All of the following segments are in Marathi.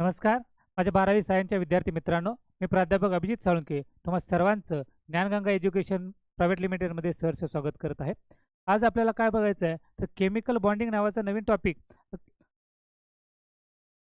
नमस्कार. माझ्या 12वी सायन्सच्या विद्यार्थी मित्रांनो, मी प्राध्यापक अभिजित साळुंके तुम्हा सर्वांचं ज्ञानगंगा एज्युकेशन प्रायव्हेट लिमिटेडमध्ये सहर्ष स्वागत करत आहे. आज आपल्याला काय बघायचं आहे तर केमिकल बॉन्डिंग नावाचा नवीन टॉपिक.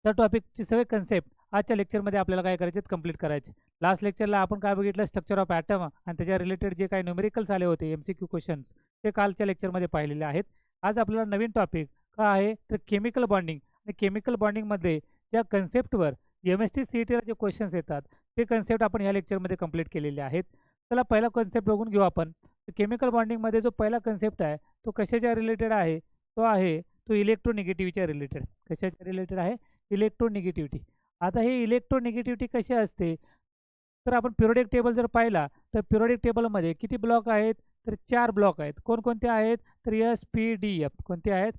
त्या टॉपिकची सगळे कन्सेप्ट आजच्या लेक्चरमध्ये आपल्याला काय करायचे कंप्लीट करायचे. लास्ट लेक्चरला आपण काय बघितलं, स्ट्रक्चर ऑफ ॲटम आणि त्याच्या रिलेटेड जे काही न्यूमेरिकल्स आले होते MCQ क्वेश्चन्स, ते कालच्या लेक्चरमध्ये पाहिलेले आहेत. आज आपल्याला नवीन टॉपिक काय आहे तर केमिकल बॉन्डिंग. आणि केमिकल बॉन्डिंगमध्ये ज्या कन्सेप्टवर MST CETला जे क्वेश्चन्स येतात ते कन्सेप्ट आपण ह्या लेक्चरमध्ये कंप्लीट केलेले आहेत. चला पहिला कन्सेप्ट बघून घेऊ आपण. केमिकल बॉन्डिंगमध्ये जो पहिला कन्सेप्ट आहे तो कशाच्या रिलेटेड आहे, तो इलेक्ट्रोनिगेटिव्हिटीच्या रिलेटेड. कशाच्या रिलेटेड आहे? इलेक्ट्रोनिगेटिव्हिटी. आता ही इलेक्ट्रोनिगेटिव्हिटी कशी असते तर आपण पिरियोडिक टेबल जर पाहिला तर पिरियोडिक टेबलमध्ये किती ब्लॉक आहेत तर 4 ब्लॉक आहेत. कोणकोणते आहेत तर SP, D, F. कोणते आहेत?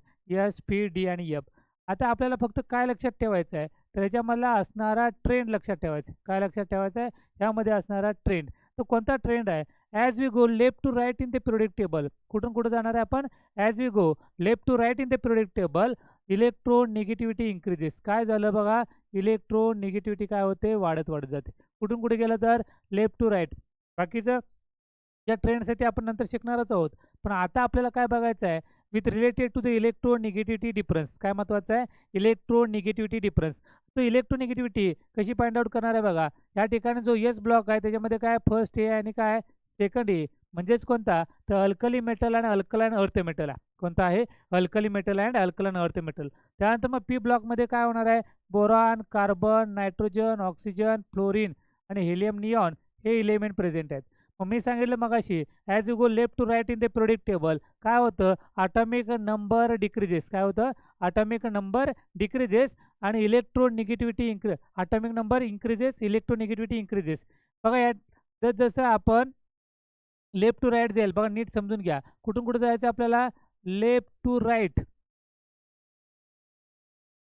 SP, D आणि F. आता आपल्याला फक्त काय लक्षात ठेवायचं आहे तर ह्याच्यामधला असणारा ट्रेंड लक्षात ठेवायचा. काय लक्षात ठेवायचं आहे? ह्यामध्ये असणारा ट्रेंड. तो कोणता ट्रेंड आहे? As we go left to right in the periodic table. कुठून कुठं जाणार आहे आपण? As we go left to right in the periodic table electronegativity increases. काय झालं बघा, इलेक्ट्रोनिगेटिव्हिटी काय होते? वाढत वाढत जाते. कुठून कुठे गेलं तर लेफ्ट टू राईट. बाकीचं ज्या ट्रेंड्स आहेत ते आपण नंतर शिकणारच आहोत. पण आता आपल्याला काय बघायचं आहे with related to the electronegativity difference. काय महत्त्वाचं आहे? Electronegativity difference. तो इलेक्ट्रोनिगेटिव्हिटी कशी फाइंड आउट करणार आहे बघा. या ठिकाणी जो यस ब्लॉक आहे त्याच्यामध्ये काय फर्स्ट ए आणि काय सेकंड ए, म्हणजेच कोणता तर अल्कली मेटल आणि अल्कलाइन अर्थ मेटल आहे. कोणता आहे? Alkali metal and alkaline earth metal. त्यानंतर मग पी ब्लॉकमध्ये काय होणार आहे? Boron, carbon, nitrogen, oxygen, fluorine आणि हेलियम निऑन हे इलेमेंट प्रेझेंट आहेत. मग मी सांगितलं मगाशी as you go left to right in the periodic table काय होतं? Atomic number decreases. काय होतं? ॲटॉमिक नंबर डिक्रीजेस आणि electronegativity atomic number increases, electronegativity increases. बघा यात जसं आपण लेफ्ट टू राईट जाईल बघा, नीट समजून घ्या. कुठून कुठं जायचं आपल्याला? Left to right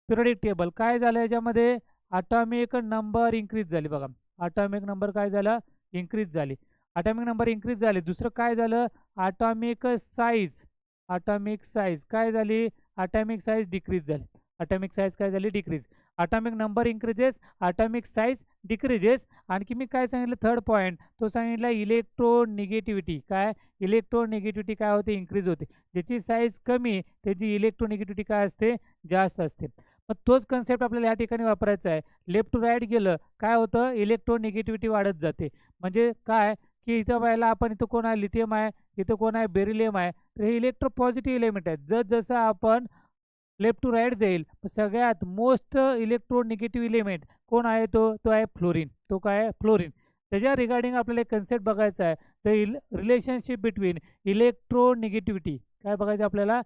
periodic table. काय झालं याच्यामध्ये? ॲटॉमिक नंबर इन्क्रीज झाली बघा. ॲटॉमिक नंबर काय झालं? इन्क्रीज झाली. ॲटॉमिक नंबर इन्क्रीज झाले. दुसरं काय झालं? Atomic size. ॲटॉमिक साईज काय झाली? ॲटॉमिक साईज डिक्रीज झाली. ॲटॉमिक साईज काय झाली? Decrease. Atomic number increases, atomic size decreases. आणखी मी काय सांगितलं थर्ड पॉईंट, तो सांगितला इलेक्ट्रोनिगेटिव्हिटी. काय? इलेक्ट्रोनिगेटिव्हिटी काय होते? इन्क्रीज होते. ज्याची साईज कमी त्याची इलेक्ट्रोनिगेटिव्हिटी काय असते? जास्त असते. मग तोच कन्सेप्ट आपल्याला या ठिकाणी वापरायचा आहे. लेफ्ट टू राईट गेलं काय होतं? इलेक्ट्रोनिगेटिव्हिटी वाढत जाते. म्हणजे काय की इथं पाहिला आपण, इथं कोण आहे? लिथियम आहे, इथं कोण आहे? बेरिलियम आहे. तर हे इलेक्ट्रो पॉझिटिव्ह एलिमेंट आहेत. जसं आपण लेफ्ट टू राईट जाईल सगळ्यात मोस्ट इलेक्ट्रोनिगेटिव्ह एलिमेंट कोण आहे? तो आहे फ्लोरीन. तो काय आहे? फ्लोरीन. त्याच्या रिगार्डिंग आपल्याला एक कन्सेप्ट बघायचा आहे द रिलेशनशिप बिटवीन इलेक्ट्रोनिगेटिव्हिटी. काय बघायचं आपल्याला?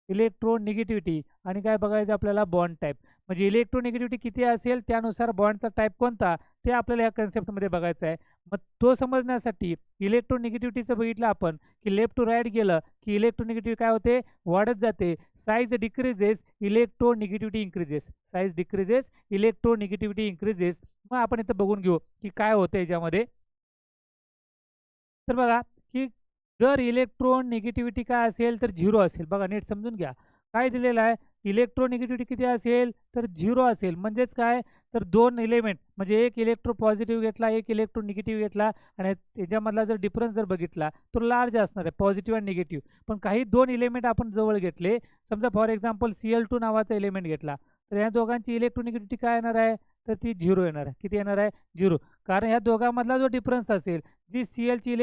इलेक्ट्रोनिगेटिव्हिटी. आणि काय बघायचं आपल्याला? Bond type. म्हणजे इलेक्ट्रोनिगेटिव्हिटी किती असेल त्यानुसार बॉन्डचा टाईप कोणता ते आपल्याला या कन्सेप्टमध्ये बघायचं आहे. मग तो समजण्यासाठी इलेक्ट्रोनिगेटिव्हिटीचं बघितलं आपण की लेफ्ट टू राईट गेलं की इलेक्ट्रोनिगेटिव्हिटी काय होते? वाढत जाते. Size decreases, electronegativity increases. Size decreases, electronegativity increases. मग आपण इथं बघून घेऊ की काय होतं याच्यामध्ये. तर बघा की जर इलेक्ट्रॉन निगेटिव्हिटी काय असेल तर 0 असेल. बघा नीट समजून घ्या. काय दिलेलं आहे? इलेक्ट्रोनिगेटिव्हिटी किती असेल तर 0 असेल. म्हणजेच काय तर दोन एलिमेंट म्हणजे एक इलेक्ट्रो पॉझिटिव्ह घेतला, एक इलेक्ट्रो निगेटिव्ह घेतला आणि त्याच्यामधला जर डिफरन्स जर बघितला तो लार्ज असणार आहे, पॉझिटिव्ह आणि निगेटिव्ह. पण काही दोन एलिमेंट आपण जवळ घेतले, समजा फॉर एक्झाम्पल Cl2 नावाचा एलिमेंट घेतला तर ह्या दोघांची इलेक्ट्रोनिगेटिव्हिटी काय येणार आहे तर ती 0 येणार आहे. किती येणार आहे? 0. कारण ह्या दोघांमधला जो डिफरन्स असेल, जी Clची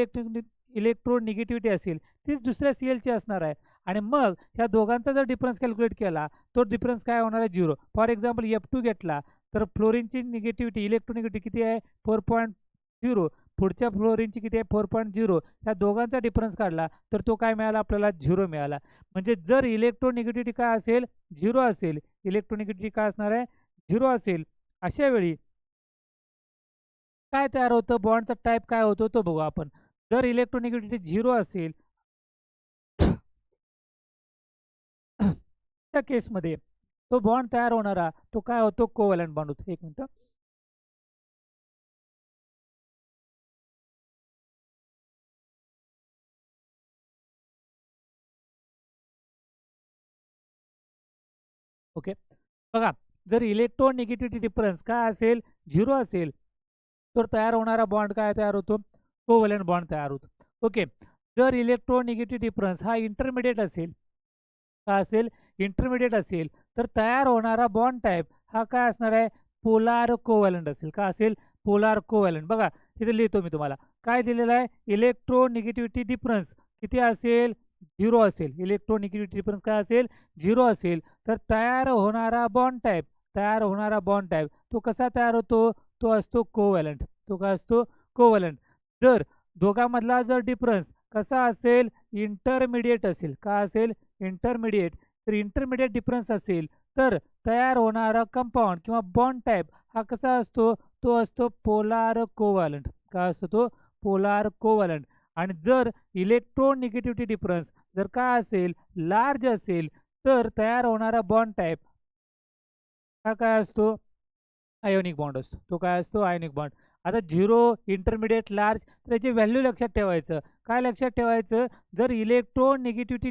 इलेक्ट्रोनिगेटिव्हिटी असेल तीच दुसऱ्या Clची असणार आहे. आणि मग ह्या दोघांचा जर डिफरन्स कॅल्क्युलेट केला तो डिफरन्स काय होणार आहे? 0. फॉर एक्झाम्पल F2 घेतला तर फ्लोरीनची निगेटिव्हिटी इलेक्ट्रोनिगेटिव्हिटी किती आहे? 4.0. पुढच्या फ्लोरीनची किती आहे? 4.0. ह्या दोघांचा डिफरन्स काढला तर तो काय मिळाला आपल्याला? 0 मिळाला. म्हणजे जर इलेक्ट्रोनिगेटिव्हिटी काय असेल? 0 असेल. इलेक्ट्रोनिगेटिव्हिटी काय असणार आहे? 0 असेल. अशा वेळी काय तयार होतं? बॉन्डचा टाईप काय होतो तो बघू आपण. जर इलेक्ट्रोनिगेटिव्हिटी 0 असेल त्या केसमध्ये तो बॉन्ड तयार होणारा तो काय होतो? कोव्हॅलंट बॉन्ड होतो. एक मिनिट. ओके. बघा जर इलेक्ट्रोनिगेटिव्हिटी डिफरन्स काय असेल 0 असेल तर तयार होणारा बॉन्ड काय तयार होतो कोव्हॅलंट बॉन्ड तयार होतो. ओके. जर इलेक्ट्रोनिगेटिव्हिटी डिफरन्स हा इंटरमिडिएट असेल काय असेल इंटरमिडिएट असेल तर तयार होणारा बॉन्ड टाईप हा काय असणार आहे पोलार कोव्हॅलंट असेल. का असेल पोलार कोव्हॅलंट. बघा इथे लिहितो मी तुम्हाला काय दिलेलं आहे इलेक्ट्रोनिगेटिव्हिटी डिफरन्स किती असेल 0 असेल. इलेक्ट्रोनिगेटिव्हिटी डिफरन्स काय असेल 0 असेल तर तयार होणारा बॉन्ड टाईप तो कसा तयार होतो तो असतो कोव्हॅलंट. तो काय असतो कोव्हॅलंट. जर दोघांमधला जर डिफरन्स कसा असेल इंटरमिडिएट असेल. का असेल इंटरमिडिएट. तर इंटरमिडिएट डिफरन्स असेल तर तयार होणारा कंपाऊंड किंवा बॉन्ड टाईप हा कसा असतो तो असतो पोलार कोव्हॅलंट. का असतो तो पोलार कोव्हॅलंट. आणि जर इलेक्ट्रोनिगेटिव्हिटी डिफरन्स जर काय असेल लार्ज असेल तर तयार होणारा बॉन्ड टाईप हा काय असतो आयोनिक बॉन्ड असतो. तो काय असतो आयोनिक बॉन्ड. आता 0 इंटरमिडिएट लार्ज तर याची व्हॅल्यू लक्षात ठेवायचं. काय लक्षात ठेवायचं जर इलेक्ट्रोनिगेटिव्हिटी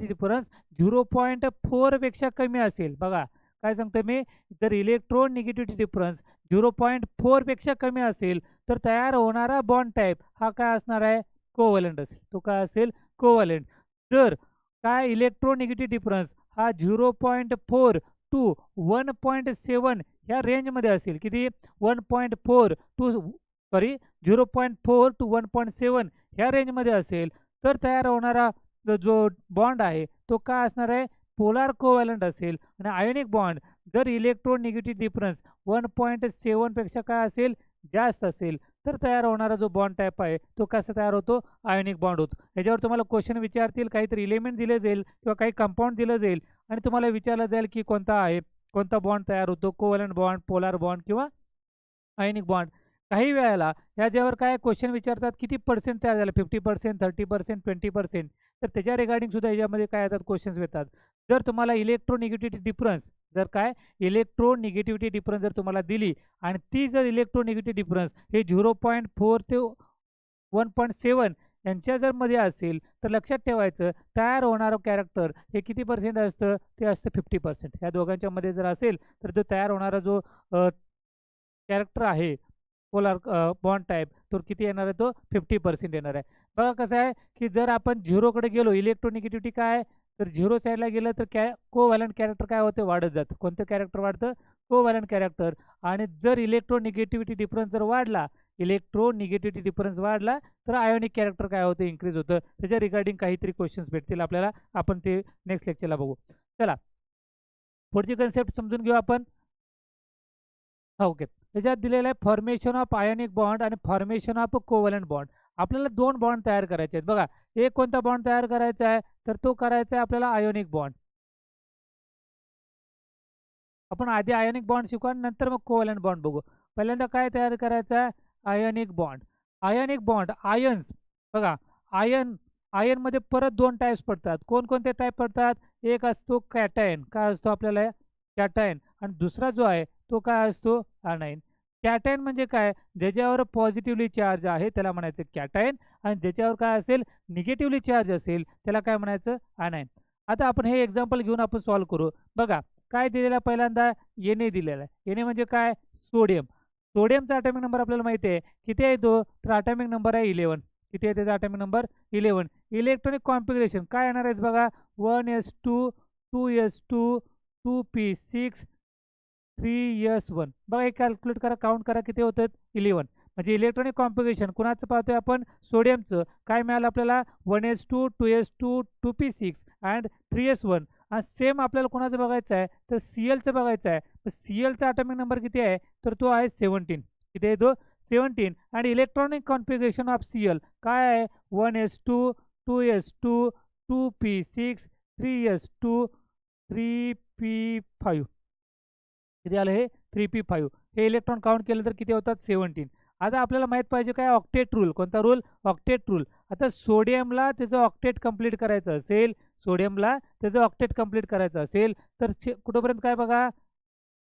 डिफरन्स 0.4 पेक्षा कमी असेल. बघा काय सांगतो मी जर इलेक्ट्रोनिगेटिव्हिटी डिफरन्स 0.4 पेक्षा कमी असेल तर तयार होणारा बॉन्ड टाईप हा काय असणार आहे कोव्हॅलंट असेल. तो काय असेल कोव्हॅलंट. जर काय इलेक्ट्रोनिगेटिव्हिटी डिफरन्स हा 0.4 टू 1.7 ह्या रेंजमध्ये असेल. किती 1.4 टू 0.4 टू 1.7 ह्या रेंजमध्ये असेल तर तयार होणारा जो बॉन्ड आहे तो काय असणार आहे पोलार कोव्हॅलंट असेल. आणि आयोनिक बॉन्ड जर इलेक्ट्रोनिगेटिव्हिटी डिफरन्स 1.7 पेक्षा काय असेल जास्त असेल तर तयार होणारा जो बॉन्ड टाईप आहे तो कसा तयार होतो आयोनिक बॉन्ड होतो. याच्यावर तुम्हाला क्वेश्चन विचारतील काहीतरी एलिमेंट दिले जाईल किंवा काही कंपाऊंड दिलं जाईल आणि तुम्हाला विचारलं जाईल की कोणता आहे कोणता बॉन्ड तयार होतो कोव्हॅलंट बॉन्ड पोलार बॉन्ड किंवा आयोनिक बॉन्ड. काही वेळेला याच्यावर काय क्वेश्चन विचारतात किती पर्सेंट तयार झालं 50% 30% 20%. तर त्याच्या रिगार्डिंग सुद्धा याच्यामध्ये काय येतात क्वेश्चन्स येतात. जर तुम्हाला इलेक्ट्रोनिगेटिव्हिटी डिफरन्स जर तुम्हाला दिली आणि ती जर इलेक्ट्रोनिगेटिव्हिटी डिफरन्स हे 0.4 ते 1.7 यांच्या जर मध्ये असेल तर लक्षात ठेवायचं तयार होणारं कॅरेक्टर हे किती पर्सेंट असतं ते असतं 50%. या दोघांच्या मध्ये जर असेल तर तो तयार होणारा जो कॅरेक्टर आहे पोलार बॉन्ड टाईप तो किती येणार आहे तो 50% येणार आहे. बघा कसं आहे की जर आपण झिरोकडे गेलो इलेक्ट्रोनिगेटिव्हिटी काय तर 0 साईडला गेलं तर कोव्हॅलंट कॅरेक्टर काय होते वाढत जातं. कोणतं कॅरेक्टर वाढतं कोव्हॅलंट कॅरेक्टर. आणि जर इलेक्ट्रोनिगेटिव्हिटी डिफरन्स वाढला तर आयोनिक कॅरेक्टर काय होतं इन्क्रीज होतं. त्याच्या रिगार्डिंग काहीतरी क्वेश्चन्स भेटतील आपल्याला. आपण ते नेक्स्ट लेक्चरला बघू. चला पुढची कन्सेप्ट समजून घेऊ आपण. ओके. त्याच्यात दिलेलं आहे फॉर्मेशन ऑफ आयोनिक बॉन्ड आणि फॉर्मेशन ऑफ कोव्हॅलंट बॉन्ड. आपल्याला 2 बॉन्ड तयार करायचे आहेत. बघा एक कोणता बॉन्ड तयार करायचा आहे तर तो करायचा आहे आपल्याला आयोनिक बॉन्ड. आपण आधी आयोनिक बॉन्ड शिकू आणि नंतर मग कोव्हॅलंट बॉन्ड बघू. पहिल्यांदा काय तयार करायचं आहे ionic bond. Ionic bond ions. बघा आयन मध्ये परत 2 टाईप्स पडतात. कोणकोणते टाईप पडतात एक असतो कॅटायन. काय असतो आपल्याला कॅटायन. आणि दुसरा जो आहे तो काय असतो आनायन. कॅटायन म्हणजे काय ज्याच्यावर पॉझिटिव्हली चार्ज आहे त्याला म्हणायचं कॅटायन आणि ज्याच्यावर काय असेल निगेटिव्हली चार्ज असेल त्याला काय म्हणायचं आनायन. आता आपण हे एक्झाम्पल घेऊन आपण सॉल्व्ह करू. बघा काय दिलेलं आहे पहिल्यांदा Na दिलेला आहे. Na म्हणजे काय सोडियम. सोडियमचा ॲटॉमिक नंबर आपल्याला माहिती आहे किती आहे तो तर ॲटॉमिक नंबर आहे 11. किती आहे त्याचा ॲटॉमिक नंबर 11. इलेक्ट्रॉनिक कॉन्फिगरेशन काय येणार आहे बघा 1s2 2s2 2p6 3s1. बघा हे कॅल्क्युलेट करा काउंट करा किती होतात 11. म्हणजे इलेक्ट्रॉनिक कॉन्फिगरेशन कुणाचं पाहतोय आपण सोडियमचं. काय मिळालं आपल्याला 1s2 2s2 2p6 and 3s1. आणि सेम आपल्याला कोणाचं बघायचं आहे तर Clचं बघायचं आहे. तर Clचा ॲटॉमिक नंबर किती आहे तर तो आहे 17. किती आहे तो 17. आणि इलेक्ट्रॉनिक कॉन्फिगरेशन ऑफ Cl काय आहे 1s2 2s2 2p6 3s2 3p5. किती आलं हे 3p5. हे इलेक्ट्रॉन काउंट केलं तर किती होतात 17. आता आपल्याला माहित पाहिजे काय ऑक्टेट रूल. कोणता रूल ऑक्टेट रूल. आता सोडियमला त्याचं ऑक्टेट कंप्लीट करायचं असेल तर कुठंपर्यंत काय बघा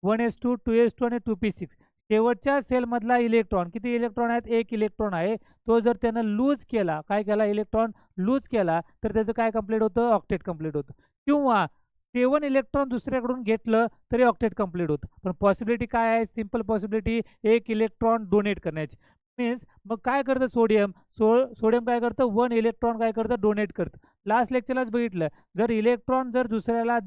1s2 2s2 आणि 2p6 शेवटच्या सेलमधला इलेक्ट्रॉन किती इलेक्ट्रॉन आहेत 1 इलेक्ट्रॉन आहे. तो जर त्यानं लूज केला काय केला इलेक्ट्रॉन लूज केला तर त्याचं काय कंप्लीट होतं ऑक्टेट कंप्लीट होतं. किंवा 7 इलेक्ट्रॉन दुसऱ्याकडून घेतलं तरी ऑक्टेट कंप्लीट होतं. पण पॉसिबिलिटी काय आहे? सिंपल पॉसिबिलिटी 1 इलेक्ट्रॉन डोनेट करण्याची. मीन्स मग काय करतं सोडियम? सोडियम काय करतं? 1 इलेक्ट्रॉन काय करतं? डोनेट करतं. लास्ट लेक्चरलाच बघितलं, जर इलेक्ट्रॉन जर दुसऱ्याला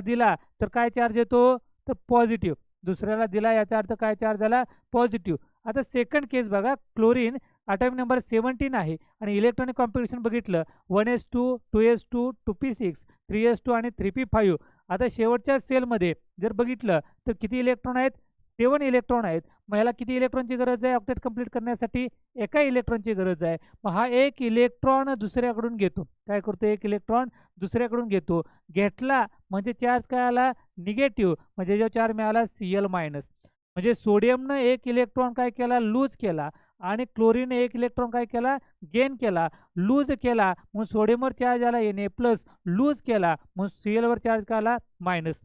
दिला तर काय चार्ज येतो? तर पॉझिटिव्ह. दुसऱ्याला दिला याचा अर्थ काय चार्ज झाला? पॉझिटिव्ह. आता सेकंड केस बघा, क्लोरीन ॲटॉमिक नंबर 17 आहे आणि इलेक्ट्रॉनिक कॉम्पिटिशन बघितलं 1s2, 2s2, 2p6, 3s2 आणि 3p5. आता शेवटच्या सेलमध्ये जर बघितलं तर किती इलेक्ट्रॉन आहेत? 7 इलेक्ट्रॉन आहेत. मग याला किती इलेक्ट्रॉनची गरज आहे ऑक्टेट कंप्लीट करण्यासाठी? एका इलेक्ट्रॉनची गरज आहे. मग हा एक इलेक्ट्रॉन दुसऱ्याकडून घेतो. काय करतो? एक इलेक्ट्रॉन दुसऱ्याकडून घेतो. घेतला म्हणजे चार्ज काय आला? निगेटिव्ह. म्हणजे जो चार्ज मिळाला Cl मायनस. म्हणजे सोडियमनं एक इलेक्ट्रॉन काय केला? लूज केला आणि क्लोरीन एक इलेक्ट्रॉन काय केला? गेन केला. लूज केला म्हणून सोडियमवर चार्ज आला Na प्लस. लूज केला म्हणून Clवर चार्ज काय आला? मायनस.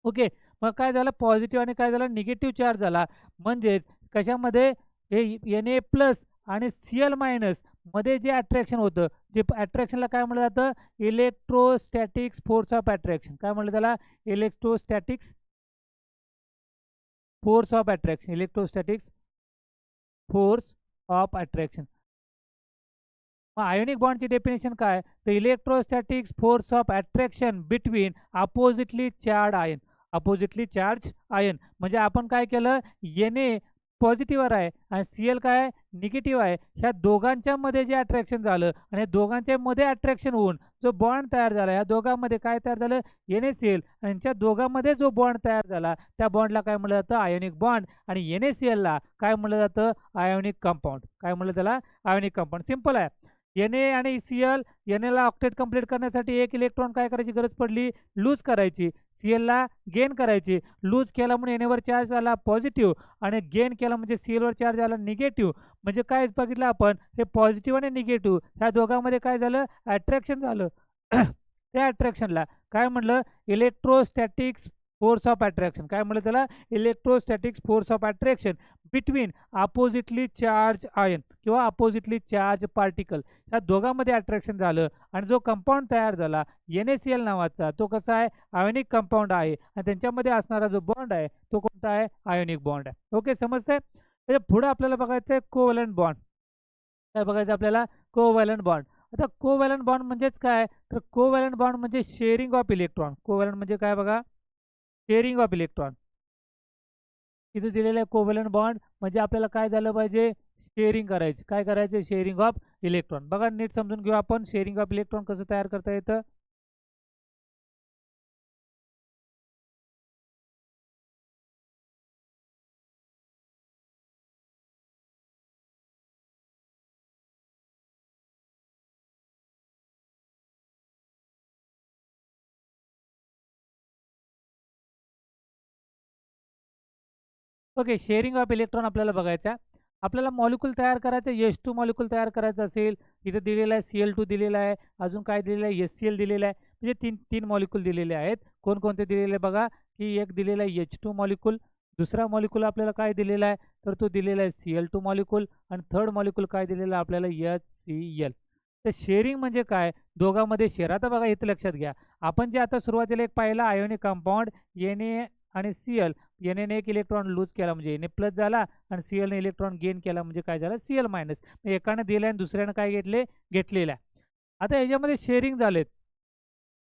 ओके. मग काय झालं? पॉझिटिव्ह आणि काय झालं? निगेटिव्ह चार्ज झाला. म्हणजेच कशामध्ये? हे Na प्लस आणि Cl मायनस मध्ये जे अट्रॅक्शन होतं, जे अट्रॅक्शनला काय म्हटलं जातं? Electrostatics force of attraction. काय म्हटलं त्याला? Electrostatics force of attraction. Electrostatics force of attraction. मग आयोनिक बॉन्डची डेफिनेशन काय? तर electrostatics force of attraction between oppositely charge ion. Oppositely charge ion म्हणजे आपण काय केलं? Na पॉझिटिव्हवर आहे आणि Cl काय? निगेटिव्ह आहे. ह्या दोघांच्या मध्ये जे अट्रॅक्शन झालं आणि दोघांच्या मध्ये अट्रॅक्शन होऊन जो बॉन्ड तयार झाला, या दोघांमध्ये काय तयार झालं? NaCl. आणि यांच्या दोघांमध्ये जो बॉन्ड तयार झाला त्या बॉन्डला काय म्हटलं जातं? Ionic bond. आणि NaClला काय म्हटलं जातं? Ionic compound. काय म्हटलं त्याला? Ionic compound. सिंपल आहे. Na आणि Cl, Na ऑक्टेट कंप्लीट करण्यासाठी एक इलेक्ट्रॉन काय करायची गरज पडली? लूज करायची. Clला गेन करायची. लूज केला म्हणून Na वर चार्ज आला पॉझिटिव्ह आणि गेन केला म्हणजे Clवर चार्ज आला निगेटिव्ह. म्हणजे काय बघितलं आपण? हे पॉझिटिव्ह आणि निगेटिव्ह ह्या दोघांमध्ये काय झालं? अट्रॅक्शन झालं. त्या अट्रॅक्शनला काय म्हटलं? Electrostatics force of attraction. काय म्हटलं त्याला? Electrostatics force of attraction between oppositely charge ion किंवा अपोजिटली चार्ज पार्टिकल. ह्या दोघांमध्ये अट्रॅक्शन झालं आणि जो कंपाऊंड तयार झाला NaCl नावाचा, तो कसा आहे? आयोनिक कंपाऊंड आहे आणि त्यांच्यामध्ये असणारा जो बॉन्ड आहे तो कोणता आहे? आयोनिक बॉन्ड आहे. ओके, समजतंय? त्याच्या पुढे आपल्याला बघायचं आहे कोव्हॅलंट बॉन्ड. काय बघायचं आपल्याला? Covalent bond. आता कोव्हॅलंट बॉन्ड म्हणजेच काय? तर कोव्हॅलंट बॉन्ड म्हणजे शेअरिंग ऑफ इलेक्ट्रॉन. कोव्हॅलंट म्हणजे काय बघा? Sharing of electron. इथे दिलेलं आहे कोव्हॅलंट बॉन्ड म्हणजे आपल्याला काय झालं पाहिजे? शेअरिंग करायची. काय करायचं? Sharing of electron. बघा नीट समजून घेऊ आपण शेअरिंग ऑफ इलेक्ट्रॉन कसं तयार करता येतं. ओके, शेअरिंग ऑफ इलेक्ट्रॉन आपल्याला बघायचा. आपल्याला मॉलिक्यूल तयार करायचं, H2 मॉलिक्यूल तयार करायचं असेल, इथं दिलेलं आहे Cl2 दिलेला आहे, अजून काय दिलेलं आहे? HCl दिलेलं आहे. म्हणजे तीन तीन मॉलिक्यूल दिलेले आहेत. कोणकोणते दिलेले आहे बघा, की एक दिलेला आहे H2 मॉलिक्यूल, दुसरा मॉलिक्यूल आपल्याला काय दिलेला आहे? तर तो दिलेला आहे Cl2 मॉलिक्यूल आणि थर्ड मॉलिक्यूल काय दिलेला आहे आपल्याला? HCl. तर शेअरिंग म्हणजे काय? दोघांमध्ये शेअर. आता बघा इथं लक्षात घ्या, आपण जे आता सुरुवातीला एक पाहिला आयोनिक कंपाऊंड Na आणि Cl. Na ने एक इलेक्ट्रॉन लूज केला म्हणजे Na प्लस झाला आणि Cl ने इलेक्ट्रॉन गेन केला म्हणजे काय झालं? Cl minus. एकाने दिलं आणि दुसऱ्यानं काय घेतलेलं आहे. आता ह्याच्यामध्ये शेअरिंग झालेत.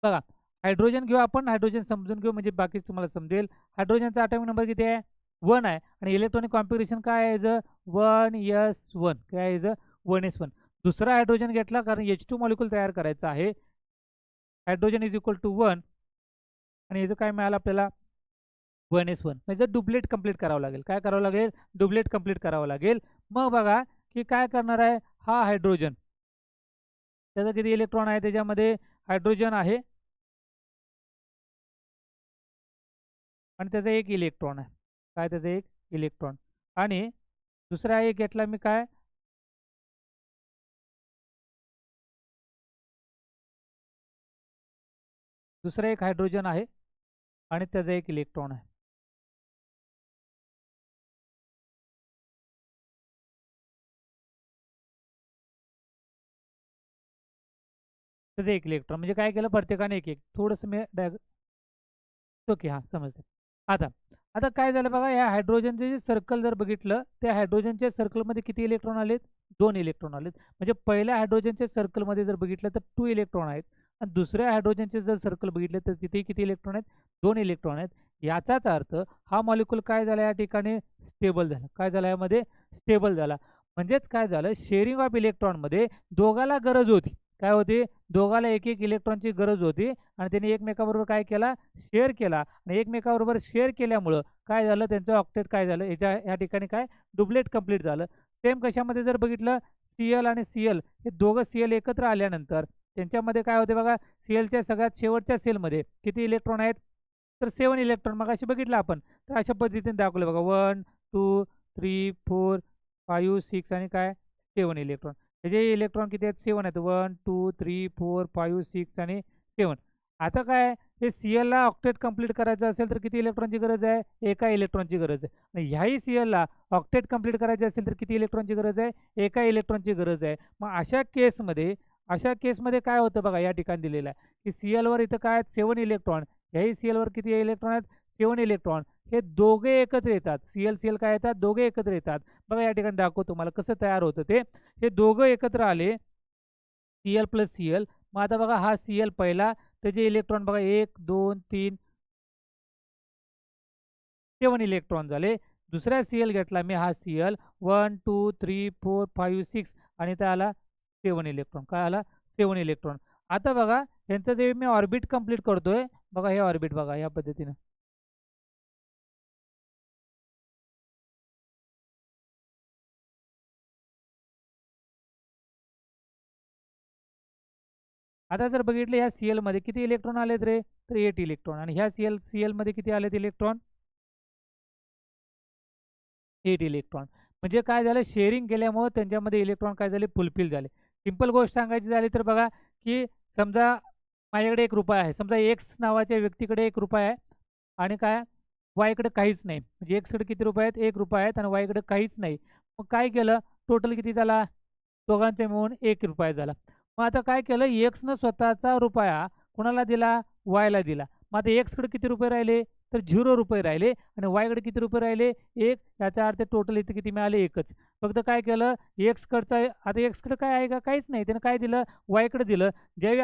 बघा, हायड्रोजन घेऊ आपण. हायड्रोजन समजून घेऊ म्हणजे बाकी तुम्हाला समजेल. हायड्रोजनचा ॲटॉमिक नंबर किती आहे? 1 आहे आणि इलेक्ट्रॉनिक कॉन्फिगरेशन काय आहे याचं? 1s1. काय आहे याचं? 1s1. दुसरा हायड्रोजन घेतला कारण H2 मॉलिक्यूल तयार करायचा आहे. हायड्रोजन इज इक्वल टू 1 आणि याचं काय मिळालं आपल्याला? 1s1. म्हणजे डुप्लेट कंप्लीट करावं लागेल. काय करावं लागेल? डुप्लेट कंप्लीट करावं लागेल. मग बघा की काय करणार आहे? हा हायड्रोजन, त्याचा किती इलेक्ट्रॉन आहे? त्याच्यामध्ये हायड्रोजन आहे आणि त्याचा एक इलेक्ट्रॉन आहे. काय? त्याचा एक इलेक्ट्रॉन. आणि दुसरा एक घेतला मी काय? दुसरा एक हायड्रोजन आहे आणि त्याचा एक इलेक्ट्रॉन आहे. त्याचं 1 इलेक्ट्रॉन म्हणजे काय केलं प्रत्येकाने एक थोडंसं मी ओके हां समजतं. आता आता काय झालं बघा, या हायड्रोजनचे जे सर्कल जर बघितलं, त्या हायड्रोजनच्या सर्कलमध्ये किती इलेक्ट्रॉन आलेत? 2 इलेक्ट्रॉन आलेत. म्हणजे पहिल्या हायड्रोजनच्या सर्कलमध्ये जर बघितलं तर 2 इलेक्ट्रॉन आहेत आणि दुसऱ्या हायड्रोजनचे जर सर्कल बघितलं तर तिथे किती इलेक्ट्रॉन आहेत? 2 इलेक्ट्रॉन आहेत. याचाच अर्थ हा मॉलिक्यूल काय झाला या ठिकाणी? स्टेबल झाला. काय झाला यामध्ये? स्टेबल झाला. म्हणजेच काय झालं, शेअरिंग ऑफ इलेक्ट्रॉनमध्ये दोघाला गरज होती. काय होती? दोघाला एक इलेक्ट्रॉनची गरज होती आणि त्यांनी एकमेकाबरोबर काय केला? शेअर केला आणि एकमेकाबरोबर शेअर केल्यामुळं काय झालं? त्यांचं ऑक्टेट काय झालं? या ठिकाणी काय? डुप्लेट कंप्लीट झालं. सेम कशामध्ये जर बघितलं, Cl आणि Cl हे दोघं Cl एकत्र आल्यानंतर त्यांच्यामध्ये काय होते बघा, Clच्या सगळ्यात शेवटच्या सेलमध्ये किती इलेक्ट्रॉन आहेत? तर 7 इलेक्ट्रॉन. मग अशी बघितलं आपण तर अशा पद्धतीने दाखवलं बघा, 1 2 3 4 5 6 आणि काय 7 इलेक्ट्रॉन. त्याचे इलेक्ट्रॉन किती आहेत? 7 आहेत. 1 2 3 4 5 6 आणि 7. आता काय, हे Cl ला ऑक्टेट कंप्लीट करायचं असेल तर किती इलेक्ट्रॉनची गरज आहे? एका इलेक्ट्रॉनची गरज आहे. आणि ह्याही Cl ला ऑक्टेट कंप्लीट करायचे असेल तर किती इलेक्ट्रॉनची गरज आहे? एका इलेक्ट्रॉनची गरज आहे. मग अशा केसमध्ये काय होतं बघा, या ठिकाणी दिलेलं आहे की Cl वर इथं काय आहेत? 7 इलेक्ट्रॉन. ह्याही Cl वर किती इलेक्ट्रॉन आहेत? 7 इलेक्ट्रॉन. हे दोघे एकत्र येतात. Cl काय येतात? दोघे एकत्र येतात. बघा या ठिकाणी दाखवतो तुम्हाला कसं तयार होतं ते. हे दोघं एकत्र आले, Cl प्लस Cl. मग आता बघा, हा Cl पहिला, त्याचे इलेक्ट्रॉन बघा 1 2 3 7 इलेक्ट्रॉन झाले. दुसऱ्या Cl घेतला मी, हा Cl 1 2 3 4 5 6 आणि त्या आला 7 इलेक्ट्रॉन. काय आला? 7 इलेक्ट्रॉन. आता बघा, यांचं जे मी ऑर्बिट कंप्लीट करतोय बघा, हे ऑर्बिट बघा या पद्धतीनं. आता जर बघितलं ह्या Cl मध्ये किती इलेक्ट्रॉन आलेत रे? तर 8 इलेक्ट्रॉन. आणि ह्या Cl मध्ये किती आलेत इलेक्ट्रॉन? 8 इलेक्ट्रॉन. म्हणजे काय झालं, शेअरिंग केल्यामुळे त्यांच्यामध्ये इलेक्ट्रॉन काय झाले? फुलफिल झाले. सिंपल गोष्ट सांगायची झाली तर बघा, की समजा माझ्याकडे ₹1 आहे. समजा एक्स नावाच्या व्यक्तीकडे ₹1 आहे आणि काय वायकडे काहीच नाही. म्हणजे एक्सकडे किती रुपये आहेत? ₹1 आहेत आणि वायकडे काहीच नाही. मग काय केलं? टोटल किती झाला? दोघांचे मिळून ₹1 झाला. मग आता काय केलं? एक्सनं स्वतःचा रुपया कोणाला दिला? वायला दिला. मग आता एक्सकडे किती रुपये राहिले? तर ₹0 राहिले आणि वायकडे किती रुपये राहिले? 1. याचा अर्थ टोटल इथे किती मिळाले? 1च. फक्त काय केलं? एक्सकडचा आता एक्सकडे काय आहे का? काहीच नाही. त्यानं काय दिलं? वायकडे दिलं. ज्यावेळी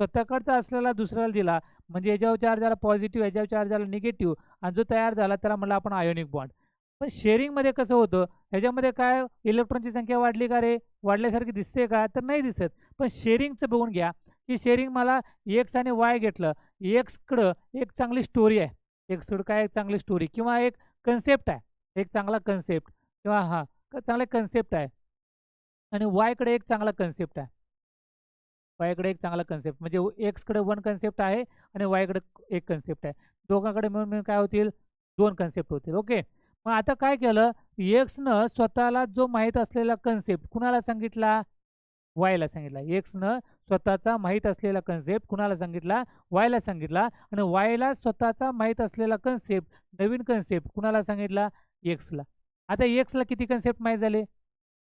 स्वतःकडचा असलेला दुसऱ्याला दिला, म्हणजे याच्यावर चार्ज झाला पॉझिटिव्ह, याच्यावर चार्ज झाला निगेटिव्ह आणि जो तयार झाला त्याला म्हणलं आपण आयोनिक बॉन्ड. पण शेअरिंगमध्ये कसं होतं? ह्याच्यामध्ये काय इलेक्ट्रॉनची संख्या वाढली का रे? वाढल्यासारखी दिसते का? तर नाही दिसत. पण शेअरिंगचं बघून घ्या, की शेअरिंग मला एक्स आणि वाय घेतलं. एक्सकडं एक चांगली स्टोरी आहे. एक्सकडं काय एक चांगली स्टोरी किंवा एक कन्सेप्ट आहे. एक चांगला कन्सेप्ट किंवा हां, चांगला कन्सेप्ट आहे आणि वायकडे एक चांगला कन्सेप्ट आहे. वायकडे एक चांगला कन्सेप्ट म्हणजे एक्सकडे 1 कन्सेप्ट आहे आणि वायकडे एक कन्सेप्ट आहे. दोघांकडे मिळून मिळून काय होतील? 2 कन्सेप्ट होतील. ओके. मग आता काय केलं? एक्सनं स्वतःला जो माहीत असलेला कन्सेप्ट कुणाला सांगितला? वायला सांगितला. एक्सनं स्वतःचा माहीत असलेला कन्सेप्ट कुणाला सांगितला? वायला सांगितला आणि वायला स्वतःचा माहीत असलेला कन्सेप्ट, नवीन कन्सेप्ट कुणाला सांगितला? एक्सला. आता एक्सला किती कन्सेप्ट माहीत झाले?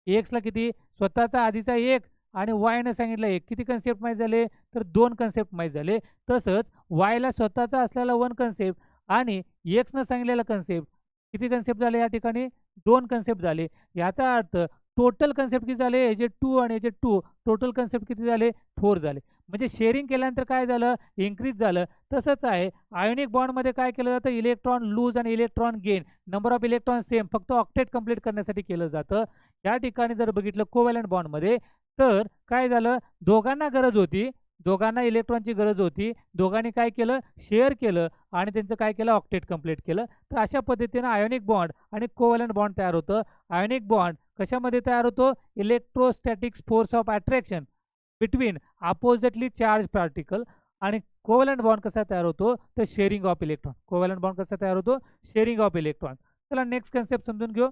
एक्सला किती? स्वतःचा आधीचा 1 आणि वायनं सांगितलं 1. किती कन्सेप्ट माहीत झाले? तर 2 कन्सेप्ट माहीत झाले. तसंच वायला स्वतःचा असलेला 1 कन्सेप्ट आणि एक्सनं सांगितलेला कन्सेप्ट किती कन्सेप्ट झाले या ठिकाणी? 2 कन्सेप्ट झाले. याचा अर्थ टोटल कन्सेप्ट किती झाले? याचे 2 आणि याचे 2 टोटल कन्सेप्ट किती झाले? 4 झाले. म्हणजे शेअरिंग केल्यानंतर काय झालं? इन्क्रीज झालं. तसंच आहे आयोनिक बॉन्डमध्ये काय केलं जातं? इलेक्ट्रॉन लूज आणि electron gain, number of electron same, फक्त ऑक्टेट कंप्लीट करण्यासाठी केलं जातं. या ठिकाणी जर बघितलं कोव्हॅलंट बॉन्डमध्ये तर काय झालं? दोघांना गरज होती, दोघांना इलेक्ट्रॉनची गरज होती. दोघांनी काय केलं? शेअर केलं आणि त्यांचं काय केलं? ऑक्टेट कंप्लीट केलं. तर अशा पद्धतीनं आयोनिक बॉन्ड आणि कोव्हॅलंट बॉन्ड तयार होतं. आयोनिक बॉन्ड कशामध्ये तयार होतो? Electrostatics force of attraction between oppositely charge particle. आणि कोव्हॅलंट बॉन्ड कसा तयार होतो? तर sharing of electron. Covalent bond कसा तयार होतो? Sharing of electron. चला नेक्स्ट कन्सेप्ट समजून घेऊ.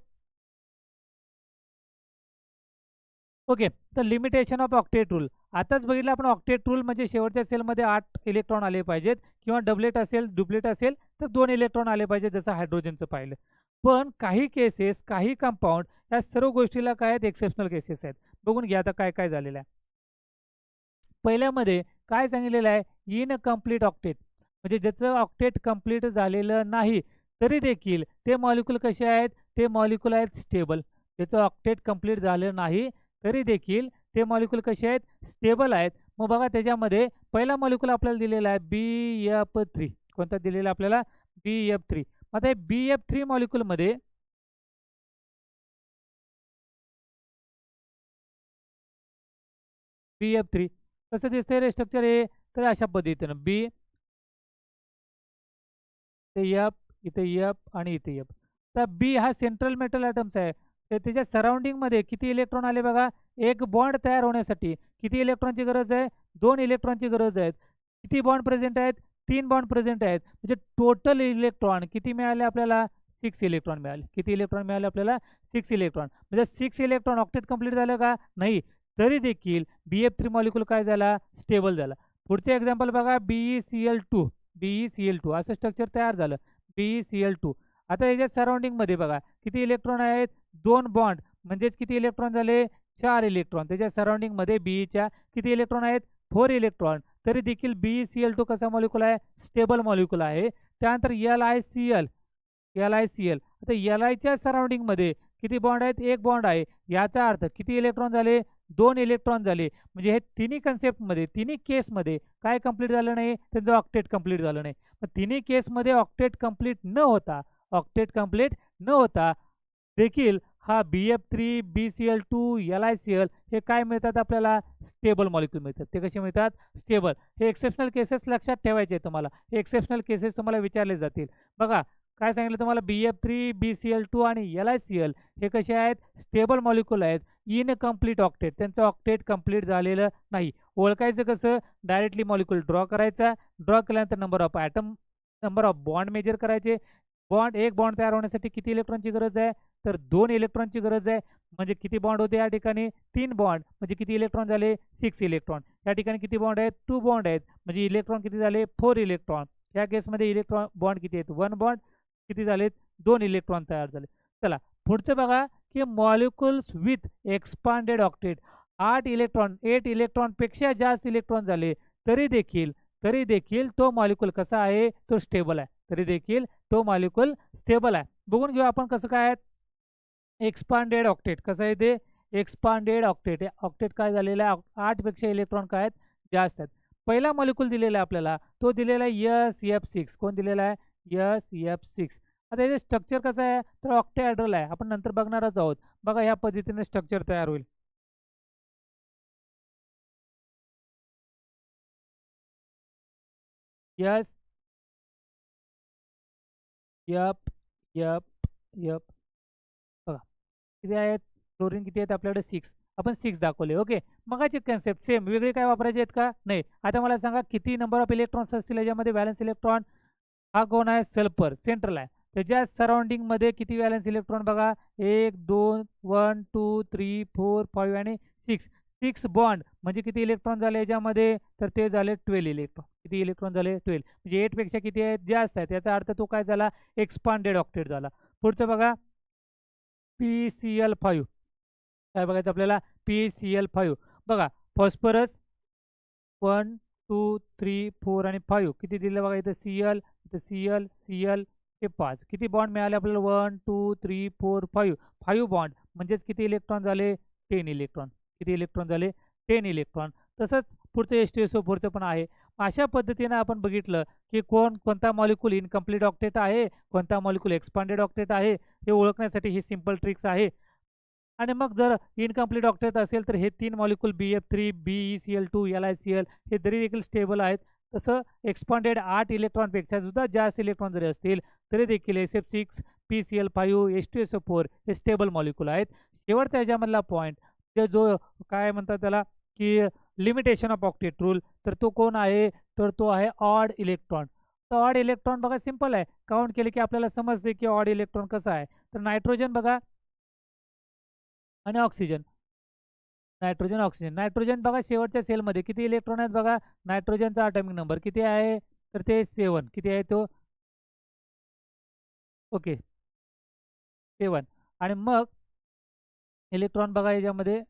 ओके. तर लिमिटेशन ऑफ ऑक्टेट रूल. आताच बघितलं आपण ऑक्टेट रूल म्हणजे शेवटच्या सेलमध्ये 8 इलेक्ट्रॉन आले पाहिजेत किंवा डबलेट असेल, डुप्लेट असेल तर 2 इलेक्ट्रॉन आले पाहिजेत, जसं हायड्रोजनचं पाहिलं. पण काही केसेस, काही कंपाऊंड या सर्व गोष्टीला काय आहेत? एक्सेप्शनल केसेस आहेत. बघून घ्या आता काय काय झालेलं आहे. पहिल्यामध्ये काय सांगितलेलं आहे, इनकम्प्लीट ऑक्टेट, म्हणजे ज्याचं ऑक्टेट कंप्लीट झालेलं नाही तरी देखील ते मॉलिक्यूल कसे आहेत, ते मॉलिक्यूल आहेत स्टेबल. त्याचं ऑक्टेट कंप्लीट झालं नाही तरी देखील ते मॉलिक्यूल कसे आहेत, स्टेबल आहेत. मग बघा त्याच्यामध्ये पहिला मॉलिक्यूल आपल्याला दिलेला आहे BF3. कोणता दिलेला आपल्याला, BF3. आता हे BF3 मॉलिक्यूलमध्ये BF3 कसं दिसतंय रे स्ट्रक्चर हे, तर अशा पद्धतीनं बी, इथे एफ, इथे एफ आणि इथे एफ. तर बी हा सेंट्रल मेटल ॲटम्स आहे. तर त्याच्या सराउंडिंगमध्ये किती इलेक्ट्रॉन आले बघा, एक बॉन्ड तयार होण्यासाठी किती इलेक्ट्रॉनची गरज आहे, 2 इलेक्ट्रॉनची गरज आहे. किती बॉन्ड प्रेझेंट आहेत, 3 बॉन्ड प्रेझेंट आहेत. म्हणजे टोटल इलेक्ट्रॉन किती मिळाले आपल्याला, 6 इलेक्ट्रॉन मिळाले. किती इलेक्ट्रॉन मिळाले आपल्याला, 6 इलेक्ट्रॉन. म्हणजे 6 इलेक्ट्रॉन ऑक्टेट कंप्लीट झालं का, नाही. तरी देखील BF3 मॉलिक्यूल काय झाला, स्टेबल झाला. पुढचे एक्झाम्पल बघा, BeCl2. BeCl2 असं स्ट्रक्चर तयार झालं, BeCl2. आता याच्या सराउंडिंगमध्ये बघा किती इलेक्ट्रॉन आहेत, 2 बॉन्ड, म्हणजेच किती इलेक्ट्रॉन झाले, 4 इलेक्ट्रॉन. त्याच्या सराउंडिंगमध्ये बीईच्या किती इलेक्ट्रॉन आहेत, 4 इलेक्ट्रॉन. तरी देखील BeCl2 कसा मॉलिक्यूल आहे, स्टेबल मॉलिक्यूल आहे. त्यानंतर LiCl. आता Liच्या सराउंडिंगमध्ये किती बॉन्ड आहेत, 1 बॉन्ड आहे. याचा अर्थ किती इलेक्ट्रॉन झाले, 2 इलेक्ट्रॉन झाले. म्हणजे हे तिन्ही कन्सेप्टमध्ये, तिन्ही केसमध्ये काय कंप्लीट झालं नाही, त्यांचं ऑक्टेट कंप्लीट झालं नाही. मग तिन्ही केसमध्ये ऑक्टेट कंप्लीट न होता देखील हा BF3, BeCl2, LiCl हे काय मिळतात आपल्याला, स्टेबल मॉलिक्यूल मिळतात. ते कसे मिळतात, स्टेबल. हे एक्सेप्शनल केसेस लक्षात ठेवायचे तुम्हाला. हे एक्सेप्शनल केसेस तुम्हाला विचारले जातील. बघा काय सांगितलं तुम्हाला, BF3, BeCl2 आणि LiCl हे कसे आहेत, स्टेबल मॉलिक्यूल आहेत. इनकम्प्लीट ऑक्टेट, त्यांचं ऑक्टेट कंप्लीट झालेलं नाही. ओळखायचं कसं, डायरेक्टली मॉलिक्यूल ड्रॉ करायचा. ड्रॉ केल्यानंतर नंबर ऑफ बॉन्ड मेजर करायचे. एक बॉन्ड तयार होण्यासाठी किती इलेक्ट्रॉनची गरज आहे, तर 2 इलेक्ट्रॉनची गरज आहे. म्हणजे किती बॉन्ड होते या ठिकाणी, 3 बॉन्ड. म्हणजे किती इलेक्ट्रॉन झाले, 6 इलेक्ट्रॉन. या ठिकाणी किती बॉन्ड आहेत, 2 बॉन्ड आहेत. म्हणजे इलेक्ट्रॉन किती झाले, 4 इलेक्ट्रॉन. या केसमध्ये इलेक्ट्रॉन बॉन्ड किती आहेत, 1 बॉन्ड. किती झालेत, 2 इलेक्ट्रॉन तयार झाले. चला पुढचं बघा की molecules with expanded octet, 8 electron पेक्षा जास्त इलेक्ट्रॉन झाले तरी देखील तो मॉलिक्यूल कसा आहे, तो स्टेबल आहे. तरी देखील तो मॉलिक्यूल स्टेबल आहे. बघून घेऊ आपण कसं काय आहे. एक्सपांडेड ऑक्टेट कसं आहे, ते एक्सपांडेड ऑक्टेट. ऑक्टेट काय झालेलं आहे, 8 पेक्षा इलेक्ट्रॉन काय आहेत, जास्त आहेत. पहिला मॉलिक्यूल दिलेला आहे आपल्याला, तो दिलेला आहे SF6. कोण दिलेला आहे, SF6. आता याचे स्ट्रक्चर कसं आहे, तर ऑक्टॅहेड्रल आहे. आपण नंतर बघणारच आहोत. बघा ह्या पद्धतीने स्ट्रक्चर तयार होईल. Yes, yep, yep, yep. बघा किती आहेत, क्लोरीन किती आहेत आपल्याकडे, 6. आपण 6 दाखवले. ओके, मगाची कन्सेप्ट सेम, वेगळे काय वापरायचे आहेत का, नाही. आता मला सांगा किती नंबर ऑफ इलेक्ट्रॉन्स असतील याच्यामध्ये, व्हॅलेन्स इलेक्ट्रॉन. हा कोण आहे, सल्फर, सेंट्रल आहे. त्याच्या सराउंडिंगमध्ये किती व्हॅलेन्स इलेक्ट्रॉन बघा, 1 2 1 2 3 4 5 आणि 6. 6 बॉन्ड म्हणजे किती इलेक्ट्रॉन झाले याच्यामध्ये, तर ते झाले 12 इलेक्ट्रॉन. किती इलेक्ट्रॉन झाले, 12. म्हणजे 8 पेक्षा किती आहेत, जास्त आहेत. याचा अर्थ तो काय झाला, एक्सपांडेड ऑक्टेट झाला. पुढचं बघा, PCl5. काय बघायचं आपल्याला, PCl5. बघा फॉस्फरस 1 2 3 4 आणि 5. किती दिलं बघा, इथं Cl, इथं Cl हे 5. किती बॉन्ड मिळाले आपल्याला, 1 2 3 4 5. 5 बॉन्ड म्हणजेच किती इलेक्ट्रॉन झाले, 10 इलेक्ट्रॉन. किती इलेक्ट्रॉन झाले, 10 इलेक्ट्रॉन. तसंच पुढचं H2SO4चं पण आहे. अशा पद्धतीनं आपण बघितलं की कोणता मॉलिक्यूल इनकम्प्लीट ऑक्टेट आहे, कोणता मॉलिक्यूल एक्सपांडेड ऑक्टेट आहे, हे ओळखण्यासाठी ही सिंपल ट्रिक्स आहे. आणि मग जर इनकम्प्लीट ऑक्टेट असेल तर हे 3 मॉलिक्यूल BF3, BeCl2, LiCl हे तरी देखील स्टेबल आहेत. तसं एक्सपांडेड 8 इलेक्ट्रॉनपेक्षा सुद्धा जास्त इलेक्ट्रॉन जरी असतील तरी देखील SF6, PCl5, H2SO4 हे स्टेबल मॉलिक्यूल आहेत. शेवटचा याच्यामधला पॉईंट जो काय म्हणतात त्याला की लिमिटेशन ऑफ ऑक्टेट रूल, तर तो कोण आहे, तर तो आहे ऑड इलेक्ट्रॉन. तर ऑड इलेक्ट्रॉन बघा सिंपल आहे, काउंट केले की आपल्याला समजते की ऑड इलेक्ट्रॉन कसा आहे. तर नायट्रोजन बघा आणि ऑक्सिजन. नायट्रोजन बघा शेवटच्या सेलमध्ये किती इलेक्ट्रॉन आहेत बघा, नायट्रोजनचा ॲटॉमिक नंबर किती आहे, तर ते 7. किती आहे तो, ओके 7. आणि मग इलेक्ट्रॉन बघा याच्यामध्ये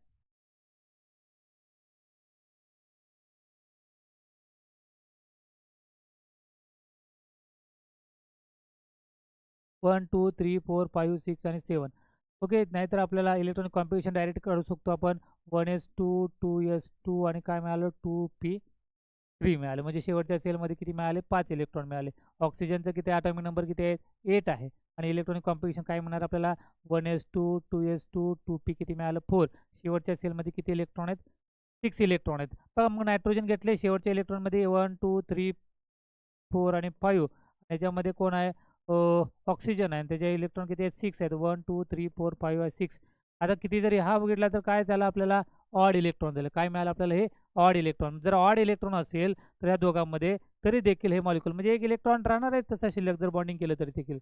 1 2 3 4 5 6 आणि 7. ओके, नाहीतर आपल्याला इलेक्ट्रॉनिक कॉम्पिटिशन डायरेक्ट काढू शकतो आपण. 1s2 2s2 आणि काय मिळालं 2p3 मिळालं. म्हणजे शेवटच्या सेलमध्ये किती मिळाले 5 इलेक्ट्रॉन मिळाले. ऑक्सिजनचं किती ॲटॉमिक नंबर किती आहे 8 आहे. आणि इलेक्ट्रॉनिक कॉम्पिटिशन काय म्हणणार आपल्याला 1s2 2s2 2p किती मिळालं 4. शेवटच्या सेलमध्ये किती इलेक्ट्रॉन आहेत 6 इलेक्ट्रॉन आहेत. बघा मग नायट्रोजन घेतले शेवटच्या इलेक्ट्रॉनमध्ये 1 2 3 4 आणि 5. त्याच्यामध्ये कोण आहे ऑक्सिजन आहे आणि त्याचे इलेक्ट्रॉन किती आहेत 6 आहेत. 1 2 3 4 5 आहे 6. आता किती जरी हा बघितला तर काय झालं आपल्याला ऑड इलेक्ट्रॉन झालं. काय मिळालं आपल्याला हे ऑड इलेक्ट्रॉन. जर ऑड इलेक्ट्रॉन असेल तर या दोघांमध्ये तरी देखील हे मॉलिक्युल म्हणजे एक इलेक्ट्रॉन राहणार आहे तसा शिल्लक जर बॉन्डिंग केलं तरी देखील.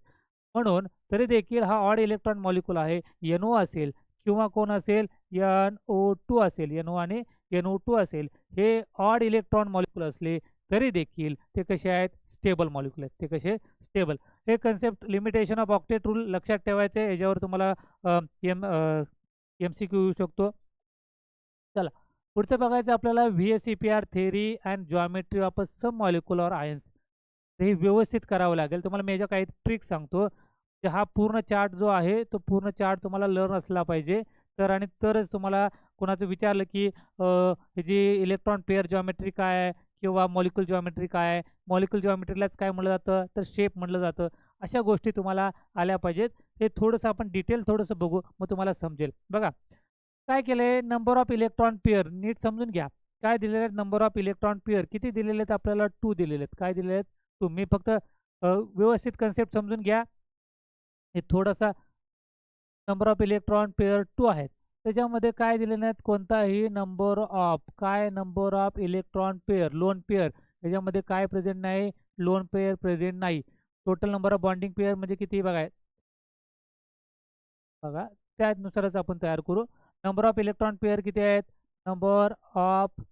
म्हणून तरी देखील हा ऑड इलेक्ट्रॉन मॉलिक्युल आहे NO असेल किंवा कोण असेल NO2 असेल. NO आणि NO2 असेल. हे ऑड इलेक्ट्रॉन मॉलिक्युल असले तरी देखील ते कसे आहेत स्टेबल मॉलिक्युल आहेत. ते कसे स्टेबल. हे concept limitation of octet rule लक्षात ठेवायचं आहे. याच्यावर तुम्हाला MCQ येऊ शकतो. चला पुढचं बघायचं आपल्याला VSEPR theory and geometry of a some molecular ions. हे व्यवस्थित करावं लागेल. तुम्हाला मी याच्या काही ट्रिक सांगतो. हा पूर्ण चार्ट जो आहे तो पूर्ण चार्ट तुम्हाला लर्न असला पाहिजे तर आणि तरच तुम्हाला कोणाचं विचारलं की जी इलेक्ट्रॉन पेअर जॉमेट्री काय आहे किंवा मॉलिक्युल जॉमेट्री काय आहे. मॉलिक्युल जॉमेट्रीलाच काय म्हटलं जातं तर शेप म्हटलं जातं. अशा गोष्टी तुम्हाला आल्या पाहिजेत. हे थोडंसं आपण डिटेल थोडंसं बघू मग तुम्हाला समजेल. बघा काय केलंय नंबर ऑफ इलेक्ट्रॉन पेअर नीट समजून घ्या. काय दिलेले आहेत नंबर ऑफ इलेक्ट्रॉन पेअर किती दिलेले आहेत आपल्याला 2 दिलेले आहेत. काय दिलेले आहेत तुम्ही फक्त व्यवस्थित कन्सेप्ट समजून घ्या. हे थोडासा नंबर ऑफ इलेक्ट्रॉन पेअर 2 आहेत. त्याच्यामध्ये काय दिले नाहीत कोणताही नंबर ऑफ काय number of electron pair lone pair त्याच्यामध्ये काय प्रेझेंट नाही लोन पेअर प्रेझेंट नाही. Total number of bonding pair म्हणजे किती बघा बघा त्यानुसारच आपण तयार करू. नंबर ऑफ इलेक्ट्रॉन पेअर किती आहेत number of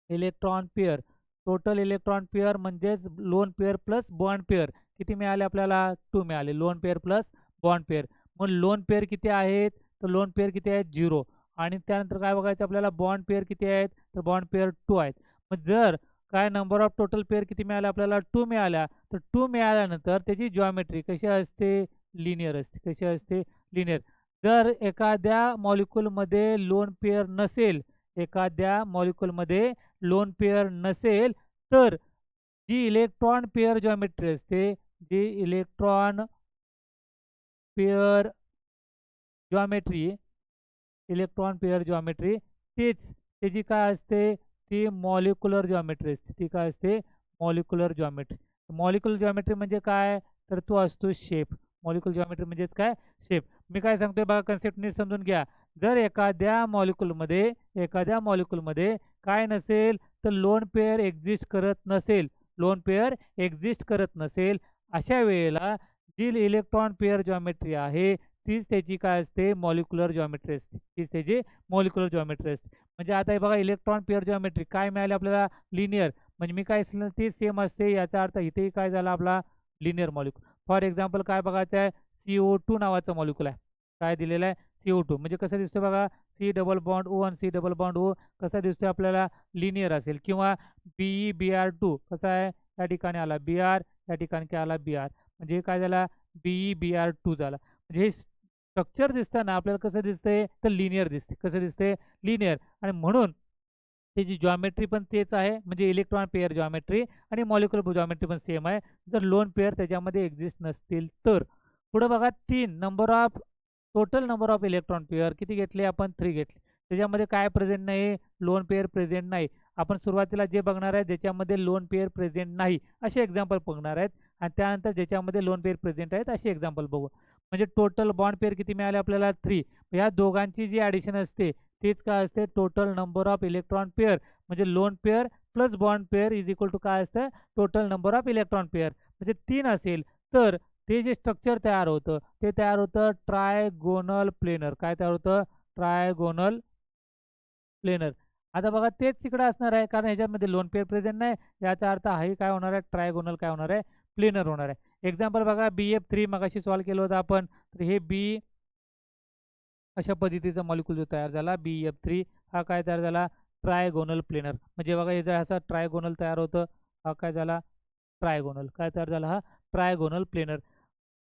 electron pair total electron pair म्हणजेच lone pair plus bond pair किती मिळाले आपल्याला 2 मिळाले. Lone pair plus bond pair. मग लोन पेअर किती आहेत तर लोन पेअर किती आहेत 0 आणि त्यानंतर काय बघायचं आपल्याला बॉन्ड पेअर किती आहेत तर बॉन्ड पेअर 2 आहेत. मग जर काय नंबर ऑफ टोटल पेअर किती मिळाल्या आपल्याला 2 मिळाल्या तर 2 मिळाल्यानंतर त्याची जॉमेट्री कशी असते लिनियर असते. कशी असते लिनियर. जर एखाद्या मॉलिक्युलमध्ये लोन पेअर नसेल एखाद्या मॉलिक्युलमध्ये लोन पेअर नसेल तर जी इलेक्ट्रॉन पेअर जॉमेट्री असते जी electron pair geometry electron pair geometry तेच त्याची काय असते ती मॉलिक्युलर जॉमेट्री असते. ती काय असते मॉलिक्युलर जॉमेट्री. मॉलिक्युलर जॉमेट्री म्हणजे काय तर तो असतो शेप. मॉलिक्युलर जॉमेट्री म्हणजेच काय शेप. मी काय सांगतोय बघा कन्सेप्ट नीट समजून घ्या. जर एखाद्या मॉलिक्युलमध्ये काय नसेल तर लोन पेअर एक्झिस्ट करत नसेल लोन पेअर एक्झिस्ट करत नसेल अशा वेळेला जी इलेक्ट्रॉन पेअर जॉमेट्री आहे तीच त्याची काय असते मॉलिक्युलर जॉमेट्री असते. तीच त्याची मॉलिक्युलर जॉमेट्री असते. म्हणजे आता हे बघा इलेक्ट्रॉन पेअर जॉमेट्री काय मिळाले आपल्याला लिनियर म्हणजे मी काय सांगितलं ते सेम असते. याचा अर्थ इथेही काय झाला आपला लिनियर मॉलिक्युल. फॉर एक्झाम्पल काय बघायचं आहे CO2 नावाचा मॉलिक्युल आहे. काय दिलेला आहे CO2 म्हणजे कसं दिसतं बघा C डबल बॉन्ड O आणि C डबल बॉन्ड O कसा दिसतोय आपल्याला लिनियर असेल. किंवा BeBr2 कसा आहे या ठिकाणी आला Br या ठिकाणी काय आला Br म्हणजे काय झाला BeBr2 झाला. म्हणजे हे स्ट्रक्चर दिसताना आपल्याला कसं दिसतंय तर लिनियर दिसते. कसं दिसते लिनियर. आणि म्हणून त्याची जॉमेट्री पण तेच आहे म्हणजे इलेक्ट्रॉन पेअर जॉमेट्री आणि मॉलिक्युलर जॉमेट्री पण सेम आहे. जर लोन पेअर त्याच्यामध्ये एक्झिस्ट नसतील तर. पुढे बघा 3 number of total number of electron pair किती घेतले आपण 3 घेतले. त्याच्यामध्ये काय प्रेझेंट नाही लोन पेअर प्रेझेंट नाही. आपण सुरुवातीला जे बघणार आहे ज्याच्यामध्ये लोन पेअर प्रेझेंट नाही असे एक्झाम्पल बघणार आहेत आणि त्यानंतर ज्याच्यामध्ये लोन पेअर प्रेझेंट आहेत असे एक्झाम्पल बघू. म्हणजे टोटल बॉन्ड पेअर किती मिळाले आपल्याला 3. या दोघांची जी ॲडिशन असते तेच काय असते total number of electron pair म्हणजे lone pair plus bond pair is equal to काय असतं total number of electron pair. म्हणजे 3 असेल तर ते जे स्ट्रक्चर तयार होतं ते तयार होतं ट्रायगोनल प्लेनर. काय तयार होतं ट्रायगोनल प्लेनर. आता बघा तेच तिकडे असणार आहे कारण ह्याच्यामध्ये लोन पेअर प्रेझेंट नाही. याचा अर्थ हाही काय होणार आहे ट्रायगोनल काय होणार आहे प्लेनर होणार आहे. एक्झाम्पल बघा BF3 मगाशी सॉल्व्ह केलं होतं आपण. तर हे B अशा पद्धतीचा मॉलिक्युल जो तयार झाला BF3 हा काय तयार झाला ट्रायगोनल प्लेनर. म्हणजे बघा हे असा ट्रायगोनल तयार होतं. हा काय झाला ट्रायगोनल काय तयार झाला हा ट्रायगोनल प्लेनर.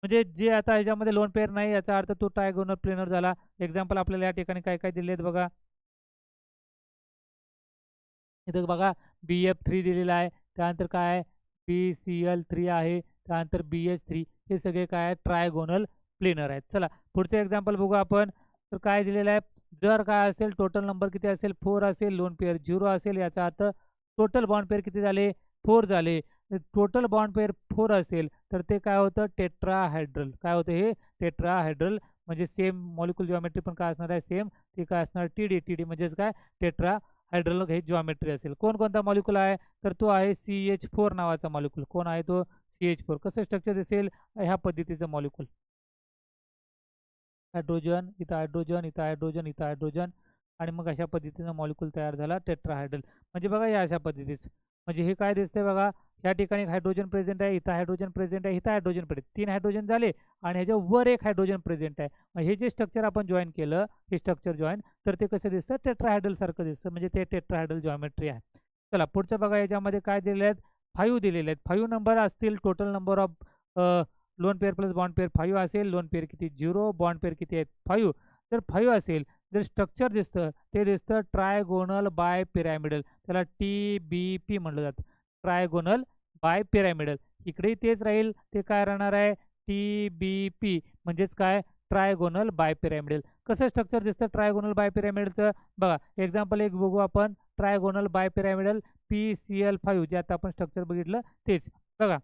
म्हणजे जे आता ह्याच्यामध्ये लोन पेअर नाही याचा अर्थ तो ट्रायगोनल प्लेनर झाला. एक्झाम्पल आपल्याला या ठिकाणी काय काय दिले आहेत बघा. इथं बघा BF3 दिलेला आहे, त्यानंतर काय आहे BCL3 आहे, त्यानंतर BH3, हे सगळे काय आहेत ट्रायगोनल प्लेनर आहेत. चला पुढचं एक्झाम्पल बघू आपण. तर काय दिलेलं आहे, जर काय असेल टोटल नंबर किती असेल 4 असेल, लोन पेअर 0 असेल, याचा अर्थ टोटल बॉन्ड पेअर किती झाले 4 झाले. टोटल बॉन्ड पेअर 4 असेल तर ते काय होतं टेट्राहायड्रल. काय होतं हे टेट्राहायड्रल, म्हणजे सेम मॉलिक्युल जिओमेट्री पण काय असणार आहे सेम, ती काय असणार TD म्हणजेच काय टेट्रा हायड्रोल हे जॉमेट्री असेल. कोणकोणता मॉलिक्युल आहे तर तो आहे CH4 नावाचा मॉलिक्युल. कोण आहे तो CH4. कसं स्ट्रक्चर दिसेल ह्या पद्धतीचं मॉलिक्युल, हायड्रोजन इथं हायड्रोजन इथं हायड्रोजन इथं हायड्रोजन, आणि मग अशा पद्धतीनं मॉलिक्युल तयार झाला टेट्राहायड्रल. म्हणजे बघा या अशा पद्धतीच, म्हणजे हे काय दिसतंय बघा, या ठिकाणी हायड्रोजन प्रेझेंट आहे, इथं हायड्रोजन प्रेझेंट आहे, इथं हायड्रोजन प्रेझेंट, 3 हायड्रोजन झाले आणि ह्याच्या वर एक हायड्रोजन प्रेझेंट आहे. मग हे जे स्ट्रक्चर आपण जॉईन केलं, हे स्ट्रक्चर जॉईन, तर ते कसं दिसतं टेट्राहायड्रल सारखं दिसतं, म्हणजे ते टेट्राहायड्रल जॉमेट्री आहे. चला पुढचं बघा, याच्यामध्ये काय दिलेले आहेत 5 दिलेले आहेत. 5 नंबर असतील, total number of loan pair plus bond pair 5 असेल, लोन पेअर किती 0, बॉन्ड पेअर किती आहेत 5. जर 5 असेल, जर स्ट्रक्चर दिसतं ते दिसतं ट्रायगोनल बाय पिरॅमिडल, त्याला TBP म्हटलं जातं, ट्रायगोनल बाय पिरॅमिडल. इकडेही तेच राहील, ते काय राहणार आहे TBP, म्हणजेच काय ट्रायगोनल बाय पिरॅमिडल. कसं स्ट्रक्चर दिसतं ट्रायगोनल बाय पिरॅमिडलचं बघा. एक्झाम्पल एक बघू आपण, ट्रायगोनल बाय पिरॅमिडल PCl5, जे आता आपण स्ट्रक्चर बघितलं तेच बघा.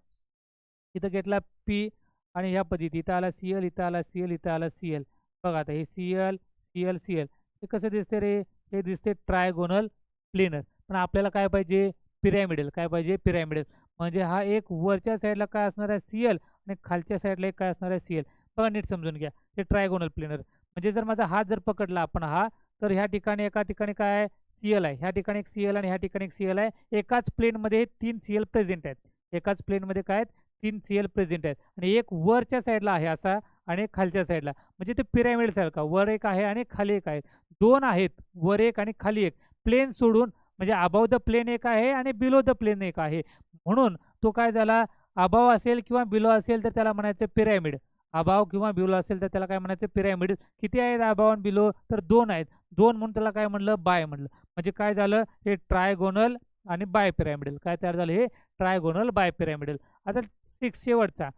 इथं घेतला P आणि ह्या पद्धती, इथं आला Cl, इथं आला Cl, इथं आला Cl. बघा आता हे Cl Cl Cl, हे कसं दिसते रे, हे दिसते ट्रायगोनल प्लेनर. पण आपल्याला काय पाहिजे पिरॅमिडल, काय पाहिजे पिरॅमिडल. म्हणजे हा एक वरच्या साईडला काय असणार आहे Cl आणि खालच्या साईडला एक काय असणार आहे Cl. बघा नीट समजून घ्या, हे ट्रायगोनल प्लेनर. म्हणजे जर माझा हात जर पकडला आपण हा, तर ह्या ठिकाणी एका ठिकाणी काय आहे Cl आहे, ह्या ठिकाणी एक Cl आणि ह्या ठिकाणी एक Cl आहे. एकाच प्लेनमध्ये 3 Cl प्रेझेंट आहेत, एकाच प्लेनमध्ये काय आहेत 3 Cl प्रेझेंट आहेत, आणि एक वरच्या साईडला आहे असा आणि एक खालच्या साईडला, म्हणजे ते पिरॅमिड सारखा, वर एक आहे आणि खाली एक आहे. दोन आहेत, वर एक आणि खाली एक, प्लेन सोडून, म्हणजे अबाव द प्लेन एक आहे आणि बिलो द प्लेन एक आहे. म्हणून तो काय झाला, अबाव असेल किंवा बिलो असेल तर त्याला म्हणायचं पिरॅमिड. अबाव किंवा बिलो असेल तर त्याला काय म्हणायचं पिरॅमिड. किती आहेत अबाव आणि बिलो, तर 2 आहेत. 2 म्हणून त्याला काय म्हणलं बाय म्हणलं. म्हणजे काय झालं हे ट्रायगोनल आणि बाय पिरॅमिडल काय तयार झालं, हे ट्रायगोनल बाय पिरॅमिडल. आता 6 शेवटचा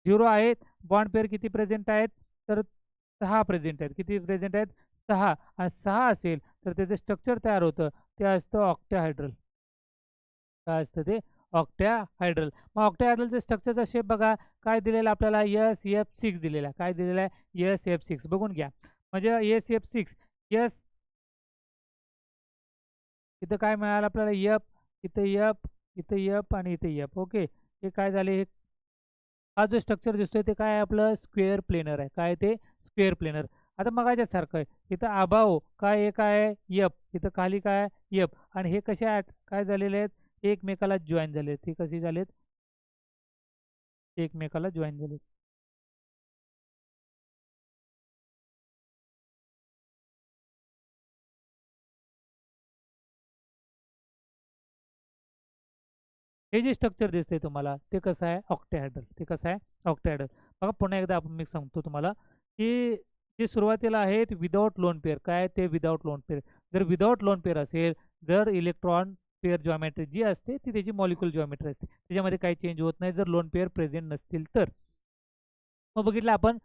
0 आहेत, बॉन्ड पेअर किती प्रेझेंट आहेत तर 6 प्रेझेंट आहेत. किती प्रेझेंट आहेत 6, आणि 6 असेल तर त्याचं स्ट्रक्चर तयार होतं, ते असतं ऑक्टाहायड्रल. काय असतं ते ऑक्टाहायड्रल. मग ऑक्टाहायड्रलचं स्ट्रक्चरचा शेप बघा, काय दिलेला आपल्याला SF6 दिलेला आहे. काय दिलेला आहे SF6 बघून घ्या. म्हणजे SF6 यस, इथं काय मिळालं आपल्याला F, इथं F, इथं F आणि इथं F. ओके, हे काय झाले, हे हा जो स्ट्रक्चर दिसतोय ते काय आहे आपलं स्क्वेअर प्लेनर आहे. काय ते स्क्वेअर प्लेनर. आता मगाच्या सारखं आहे, इथं अबाव काय एक आहे F, इथं खाली काय F, आणि हे कसे आहेत काय झालेले आहेत एकमेकाला जॉईन झालेत. हे कसे झालेत एकमेकाला जॉईन झालेत. हे जे स्ट्रक्चर दिसतंय तुम्हाला ते कसं आहे ऑक्टाहायड्रल. ते कसं आहे ऑक्टाहायड्रल. बघा पुन्हा एकदा आपण मी सांगतो तुम्हाला की जे सुरुवातीला आहे ते विदाऊट लोन पेअर, काय ते विदाऊट लोन पेअर. जर विदाऊट लोन पेअर असेल, जर इलेक्ट्रॉन पेअर जॉमेट्री जी असते ती त्याची मॉलिक्युल जॉमेट्री असते, त्याच्यामध्ये काही चेंज होत नाही जर लोन पेअर प्रेझेंट नसतील तर. मग बघितलं आपण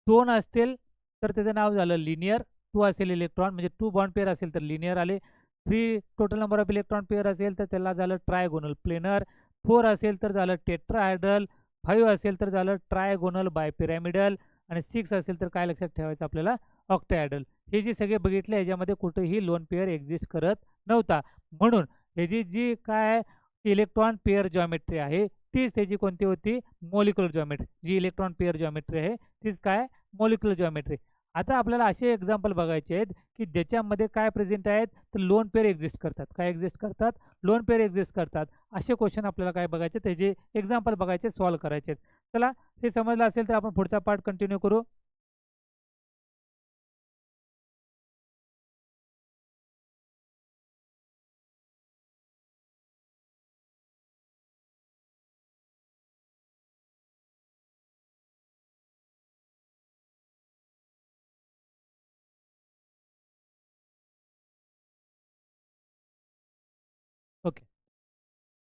2 असतील तर त्याचं नाव झालं लिनियर. 2 असेल इलेक्ट्रॉन म्हणजे 2 बॉन्ड पेअर असेल तर लिनियर आले. 3 total number of electron pair असेल तर त्याला झालं ट्रायगोनल प्लेनर. 4 असेल तर झालं टेट्राहायड्रल. 5 असेल तर झालं ट्रायगोनल बायपिरॅमिडल. आणि 6 असेल तर काय लक्षात ठेवायचं आपल्याला ऑक्टाहायड्रल. हे जे सगळे बघितले याच्यामध्ये कुठेही लोन पेअर एक्झिस्ट करत नव्हता. म्हणून हे जी काय इलेक्ट्रॉन पेअर जॉमेट्री आहे तीच त्याची कोणती होती मॉलिक्युलर जॉमेट्री. जी इलेक्ट्रॉन पेअर जॉमेट्री आहे तीच काय मॉलिक्युलर जॉमेट्री. आता आपल्याला असे एक्झाम्पल बघायचे आहेत की ज्याच्यामध्ये काय प्रेझेंट आहेत तर लोन पेअर एक्झिस्ट करतात. काय एक्झिस्ट करतात लोन पेअर एक्झिस्ट करतात. असे क्वेश्चन आपल्याला काय बघायचे त्याचे एक्झाम्पल बघायचे सॉल्व्ह करायचे आहेत. चला हे समजलं असेल तर आपण पुढचा पार्ट कंटिन्यू करू.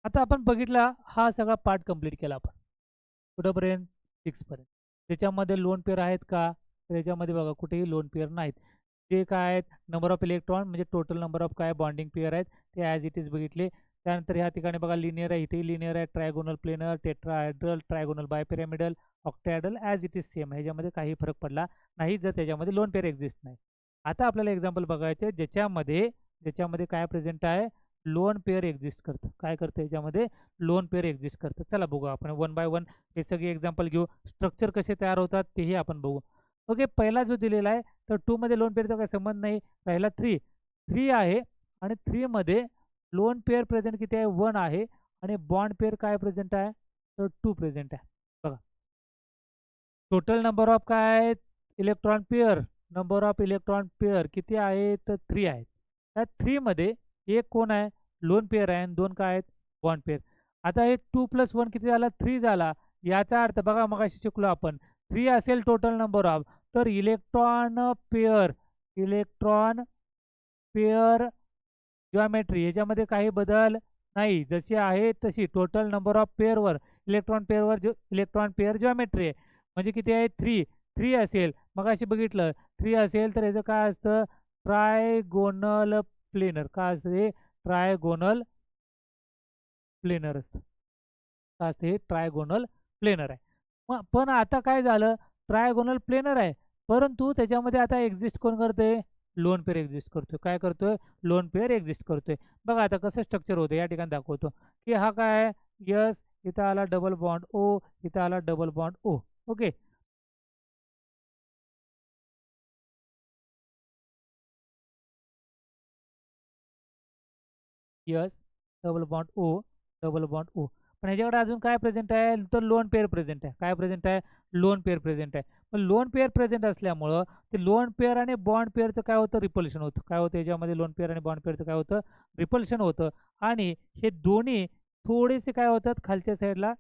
आता आपण बघितला हा सगळा पार्ट कंप्लीट केला आपण कुठंपर्यंत 6 पर्यंत. त्याच्यामध्ये लोन पेअर आहेत का? तर याच्यामध्ये बघा कुठेही लोन पेअर नाहीत. जे काय आहेत नंबर ऑफ इलेक्ट्रॉन म्हणजे टोटल नंबर ऑफ काय बॉन्डिंग पेअर आहेत ते ॲज इट इज बघितले. त्यानंतर ह्या ठिकाणी बघा लिनियर आहे, इथेही लिनियर आहे, trigonal planar, tetrahedral, trigonal bipyramidal, octahedral as it is same. ह्याच्यामध्ये काही फरक पडला नाही जर त्याच्यामध्ये लोन पेअर एक्झिस्ट नाही. आता आपल्याला एक्झाम्पल बघायचे ज्याच्यामध्ये काय प्रेझेंट आहे, लोन पेअर एक्झिस्ट करतं. काय करतं याच्यामध्ये? लोन पेअर एक्झिस्ट करतं. चला बघू आपण वन बाय वन हे सगळे एक्झाम्पल घेऊ. स्ट्रक्चर कसे तयार होतात तेही आपण बघू. ओके, पहिला जो दिलेला आहे तर 2 मध्ये लोन पेअरचा काही संबंध नाही. राहिला 3 आहे आणि 3 मध्ये लोन पेअर प्रेझेंट किती आहे? 1 आहे आणि बॉन्ड पेअर काय प्रेझेंट आहे? तर 2 प्रेझेंट आहे. बघा टोटल नंबर ऑफ काय electron pair, number of electron pair किती आहे? तर 3 आहेत. त्या 3 मध्ये एक कोण आहे? लोन पेअर आहे आणि 2 काय आहेत? Bond pair. आता हे 2 + 1 किती झाला? 3 झाला. याचा अर्थ बघा मगाशी शिकलो आपण 3 असेल टोटल नंबर ऑफ, तर इलेक्ट्रॉन पेअर जॉमेट्री ह्याच्यामध्ये काही बदल नाही, जशी आहे तशी टोटल नंबर ऑफ पेअरवर इलेक्ट्रॉन पेअर जॉमेट्री आहे. म्हणजे किती आहे? 3 असेल. मग अशी बघितलं 3 असेल तर याचं काय असतं? Trigonal planar. काय असतं हे? ट्रायगोनल प्लेनर असतं. काय असतं हे? ट्रायगोनल प्लेनर आहे. मग पण आता काय झालं? ट्रायगोनल प्लेनर आहे परंतु त्याच्यामध्ये आता एक्झिस्ट कोण करते? लोन पेअर एक्झिस्ट करतोय. काय करतोय? लोन पेअर एक्झिस्ट करतोय. बघा आता कसं स्ट्रक्चर होतं या ठिकाणी दाखवतो की हा काय आहे? यस, इथं आला डबल बॉन्ड ओ, इथं आला double bond O. Okay, yes, double bond O, double bond O. पण ह्याच्याकडे अजून काय प्रेझेंट आहे? तर लोन पेअर प्रेझेंट आहे. काय प्रेझेंट आहे? लोन पेअर प्रेझेंट आहे. पण लोन पेअर प्रेझेंट असल्यामुळं ते लोन पेअर आणि बॉन्ड पेअरचं काय होतं? रिपल्शन होतं. काय होतं याच्यामध्ये? लोन पेअर आणि बॉन्ड पेअरचं काय होतं? रिपल्शन होतं. आणि हे दोन्ही थोडेसे काय होतात? खालच्या साईडला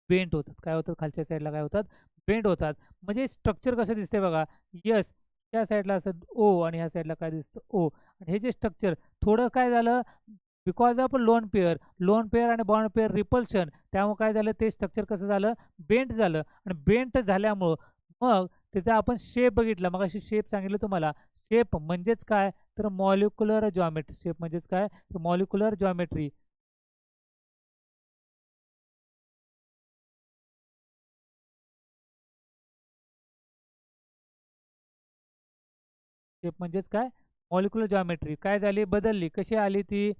बेंट होतात. काय होतात? खालच्या साईडला काय होतात? बेंट होतात. म्हणजे स्ट्रक्चर कसं दिसते बघा. यस, त्या साईडला असं ओ आणि ह्या साईडला काय दिसतं? ओ. आणि हे जे स्ट्रक्चर थोडं काय झालं? बिकॉज ऑफ लोन पेअर आणि बॉन्ड पेअर रिपल्शन, त्यामुळे काय झालं? ते स्ट्रक्चर कसं झालं? बेंट झालं. आणि बेंट झाल्यामुळं मग त्याचा आपण शेप बघितला. मग अशी शेप सांगितलं तुम्हाला. शेप म्हणजेच काय? तर मॉलिक्युलर जॉमेट्री. शेप म्हणजेच काय? तर मॉलिक्युलर जॉमेट्री. शेप म्हणजेच काय? Molecular geometry. काय झाली? बदलली. कशी आली ती?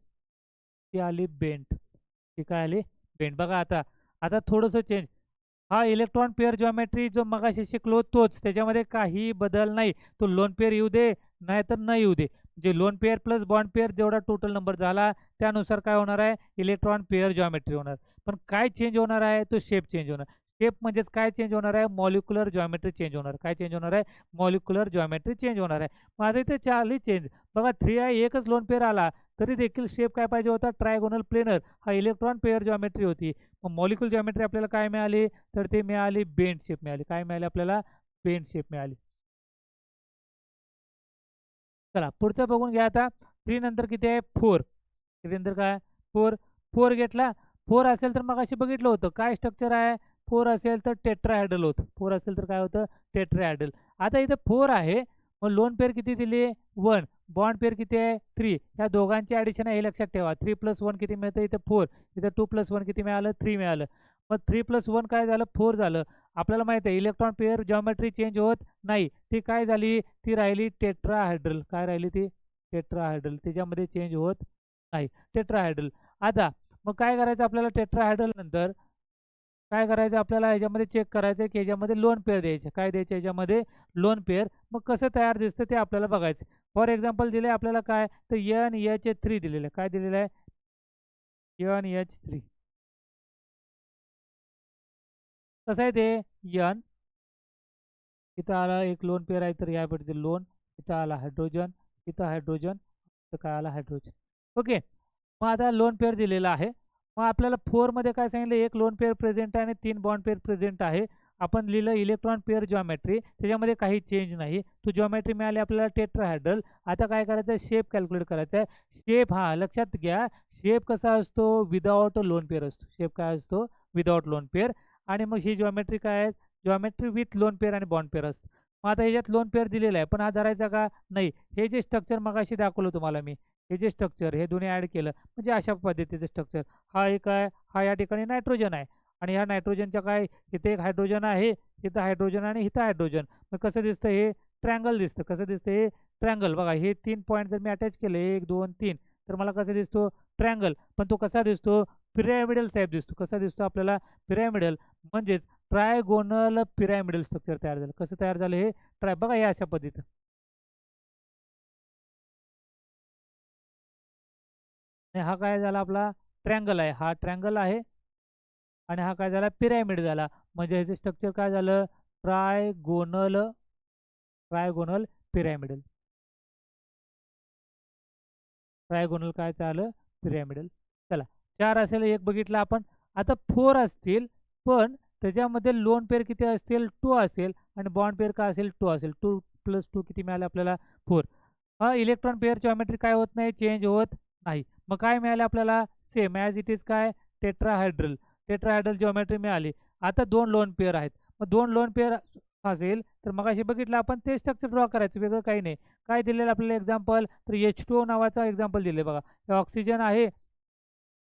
ती आली बेंट. ती काय आली? बेंट. बघा आता आता थोडंसं चेंज. हा इलेक्ट्रॉन पेअर जॉमेट्री जो मगाशी शिकलो तोच, त्याच्यामध्ये काही बदल नाही. तो लोन पेअर येऊ दे नाही तर नाही येऊ दे. जे loan pair plus bond pair जेवढा टोटल नंबर झाला त्यानुसार काय होणार आहे? इलेक्ट्रॉन पेअर जॉमेट्री होणार. पण काय चेंज होणार आहे? तो शेप चेंज होणार. शेप म्हणजेच काय चेंज होणार आहे? मॉलिक्युलर जॉमेट्री चेंज होणार. काय चेंज होणार आहे? मॉलिक्युलर जॉमेट्री चेंज होणार आहे. मग आता इथे चारही चेंज. बघा 3 आहे, एकच लोन पेअर आला तरी देखील शेप काय पाहिजे होता? Trigonal planar. हा इलेक्ट्रॉन पेअर जॉमेट्री होती. मग मॉलिक्युलर जॉमेट्री आपल्याला काय मिळाली? तर ते मिळाली बेंड शेप मिळाली. काय मिळाली आपल्याला? बेंड शेप मिळाली. चला पुढचं बघून घ्या आता. 3 नंतर किती आहे? 4. 3 नंतर काय? 4. 4 घेतला. 4 असेल तर मग अशी बघितलं होतं काय स्ट्रक्चर आहे? 4 असेल तर टेट्राहायड्रल होतं. 4 असेल तर काय होतं? टेट्राहायड्रल. आता इथे 4 आहे. मग लोन पेअर किती दिली? 1. बॉन्ड पेअर किती आहे? 3. या दोघांची ॲडिशन आहे हे लक्षात ठेवा. 3 + 1 किती मिळतं? इथे 4. इथे 2 + 1 किती मिळालं? 3 मिळालं. मग 3 + 1 काय झालं? 4 झालं. आपल्याला माहिती आहे इलेक्ट्रॉन पेअर जॉमेट्री चेंज होत नाही. ती काय झाली? ती राहिली टेट्राहायड्रल. काय राहिली ती? टेट्राहायड्रल. त्याच्यामध्ये चेंज होत नाही. टेट्राहायड्रल. आता मग काय करायचं आपल्याला? टेट्राहायड्रल नंतर काय करायचं आपल्याला? ह्याच्यामध्ये चेक करायचं की ह्याच्यामध्ये लोन पेअर द्यायचे. काय द्यायचे ह्याच्यामध्ये? Lone pair. मग कसं तयार दिसतं ते आपल्याला बघायचं. फॉर एक्झाम्पल दिले आपल्याला काय? तर NH3 दिलेलं आहे. काय दिलेलं आहे? NH3. कसं आहे ते? N इथं आला एक लोन पेअर आहे तर या भेटते लोन. इथं आला हायड्रोजन, इथं हायड्रोजन, इथं काय आला? हायड्रोजन. ओके, मग आता लोन पेअर दिलेला आहे. मग आपल्याला 4 मध्ये काय सांगितलं? एक लोन पेअर प्रेझेंट आहे आणि 3 बॉन्ड पेअर प्रेझेंट आहे. आपण लिहिलं इलेक्ट्रॉन पेअर जॉमेट्री, त्याच्यामध्ये काही चेंज नाही. तो जॉमेट्री मिळाली आपल्याला टेट्राहायड्रल. आता काय करायचं आहे, शेप कॅल्क्युलेट करायचा आहे. शेप हा लक्षात घ्या, शेप कसा असतो, विदाउट लोन पेअर असतो. शेप काय असतो, विदाउट लोन पेअर. आणि मग ही जॉमेट्री काय आहे, जॉमेट्री विथ लोन पेअर आणि बॉन्ड पेअर असतं. मग आता ह्याच्यात लोन पेअर दिलेला आहे, पण हा धरायचा का नाही. हे जे स्ट्रक्चर मगाशी दाखवलं तुम्हाला मी, हे जे स्ट्रक्चर हे दोन्ही ॲड केलं म्हणजे अशा पद्धतीचं स्ट्रक्चर. हा एक आहे, हा या ठिकाणी नायट्रोजन आहे आणि ह्या नायट्रोजनच्या काय, इथे एक हायड्रोजन आहे, इथं हायड्रोजन आणि इथं हायड्रोजन. मग कसं दिसतं, हे ट्रँगल दिसतं. कसं दिसतं, हे ट्रँगल. बघा हे 3 पॉईंट जर मी अटॅच केले 1 2 3, तर मला कसं दिसतो, ट्रँगल. पण तो कसा दिसतो, पिरॅमिडल टाईप दिसतो. कसा दिसतो आपल्याला, पिरॅमिडल. म्हणजेच ट्रायगोनल पिरॅमिडल स्ट्रक्चर तयार झालं. कसं तयार झालं, हे बघा हे अशा पद्धतीनं. हा काय झाला आपला, ट्रँगल आहे. हा ट्रँगल आहे आणि हा काय झाला, पिरॅमिड झाला. म्हणजे ह्याचं स्ट्रक्चर काय झालं, ट्रायगोनल ट्रायगोनल पिरॅमिडल. ट्रायगोनल काय झालं, पिरॅमिडल. चला 4 असेल, एक बघितलं आपण. आता 4 असतील, पण त्याच्यामध्ये लोन पेअर किती असतील, 2 असेल आणि बॉन्ड पेअर काय असेल, 2 असेल. 2 + 2 किती मिळाले आपल्याला, 4. इलेक्ट्रॉन पेअर जॉमेट्री काय होत नाही, चेंज होत नाही. मग काय मिळाले आपल्याला, सेम ॲज इट इज काय, टेट्राहायड्रल. टेट्राहायड्रल जॉमेट्री मिळाली. आता 2 लोन पेअर आहेत. मग 2 लोन पेअर असेल तर मग अशी बघितलं आपण, ते स्ट्रक्चर ड्रॉ करायचं, वेगळं काही नाही. काय दिलेलं आपल्याला एक्झाम्पल, तर H2O नावाचा एक्झाम्पल दिले बघा. हे ऑक्सिजन आहे,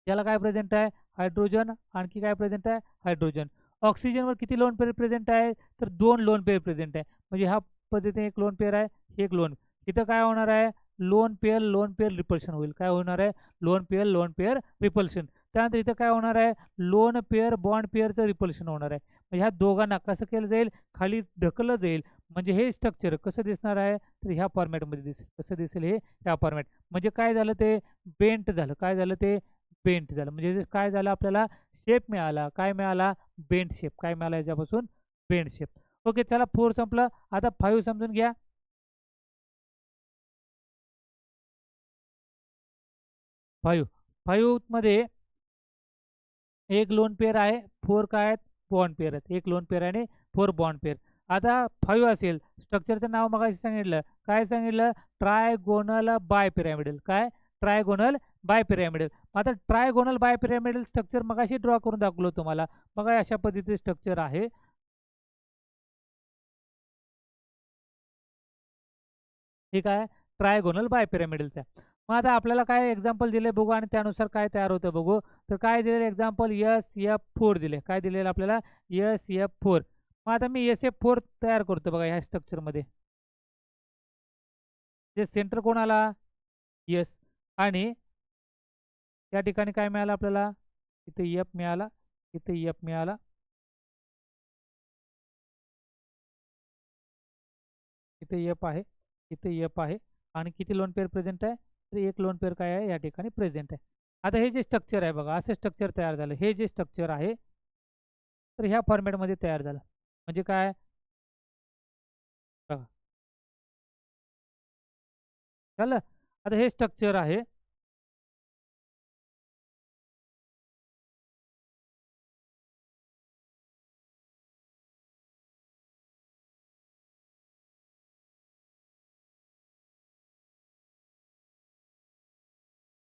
याला काय प्रेझेंट आहे, हायड्रोजन. आणखी काय प्रेझेंट आहे, हायड्रोजन. ऑक्सिजनवर किती लोन पेअर प्रेझेंट आहे, तर 2 लोन पेअर प्रेझेंट आहे. म्हणजे ह्या पद्धतीने एक लोन पेअर आहे, एक लोन. इथं काय होणार आहे, लोन पेअर रिपल्शन होईल. काय होणार आहे, लोन पेअर रिपल्शन. त्यानंतर इथं काय होणार आहे, लोन पेअर बॉन्ड पेअरचं रिपल्शन होणार आहे. म्हणजे ह्या दोघांना कसं केलं जाईल, खाली ढकललं जाईल. म्हणजे हे स्ट्रक्चर कसं दिसणार आहे, तर ह्या फॉर्मॅटमध्ये दिसेल. कसं दिसेल, हे ह्या फॉर्मॅट. म्हणजे काय झालं, ते बेंट झालं. काय झालं, ते बेंट झालं. म्हणजे काय झालं, आपल्याला शेप मिळाला. काय मिळाला, बेंट शेप. काय मिळाला याच्यापासून, बेंट शेप. ओके, चला 4 संपलं. आता 5 समजून घ्या. 5 मध्ये एक लोन पेअर आहे, 4 काय आहेत, बॉन्ड पेअर आहेत. एक लोन पेअर आणि 4 बॉन्ड पेअर. आता 5 असेल, स्ट्रक्चरचं नाव मगाशी सांगितलं. काय सांगितलं, ट्रायगोनल बाय पिरॅमिडल. काय, ट्रायगोनल बाय पिरॅमिडल. आता ट्रायगोनल बाय पिरॅमिडल स्ट्रक्चर मगाशी ड्रॉ करून दाखवलं तुम्हाला. बघा अशा पद्धतीचे स्ट्रक्चर आहे. ठीक आहे, ट्रायगोनल बाय पिरॅमिडलचा. मग आता आपल्याला काय एक्झाम्पल दिले बघू आणि त्यानुसार काय तयार होतं बघू. तर काय दिलेलं एक्झाम्पल, SF4 दिले. काय दिलेलं आपल्याला, SF4. मग आता मी SF4 तयार करतो बघा ह्या स्ट्रक्चरमध्ये. जे सेंटर कोण आला, यस. आणि त्या ठिकाणी काय मिळालं आपल्याला, इथे एफ मिळाला, इथे एफ मिळाला, इथे एफ आहे, इथे एफ आहे. आणि किती लोन पेअर प्रेझेंट आहे, तर एक लोन पेअर काय आहे, या ठिकाणी प्रेझेंट आहे. आता हे जे स्ट्रक्चर आहे बघा, असं स्ट्रक्चर तयार झालं. हे जे स्ट्रक्चर आहे, तर ह्या फॉर्मॅटमध्ये तयार झालं. म्हणजे काय बघा, झालं. आता हे स्ट्रक्चर आहे.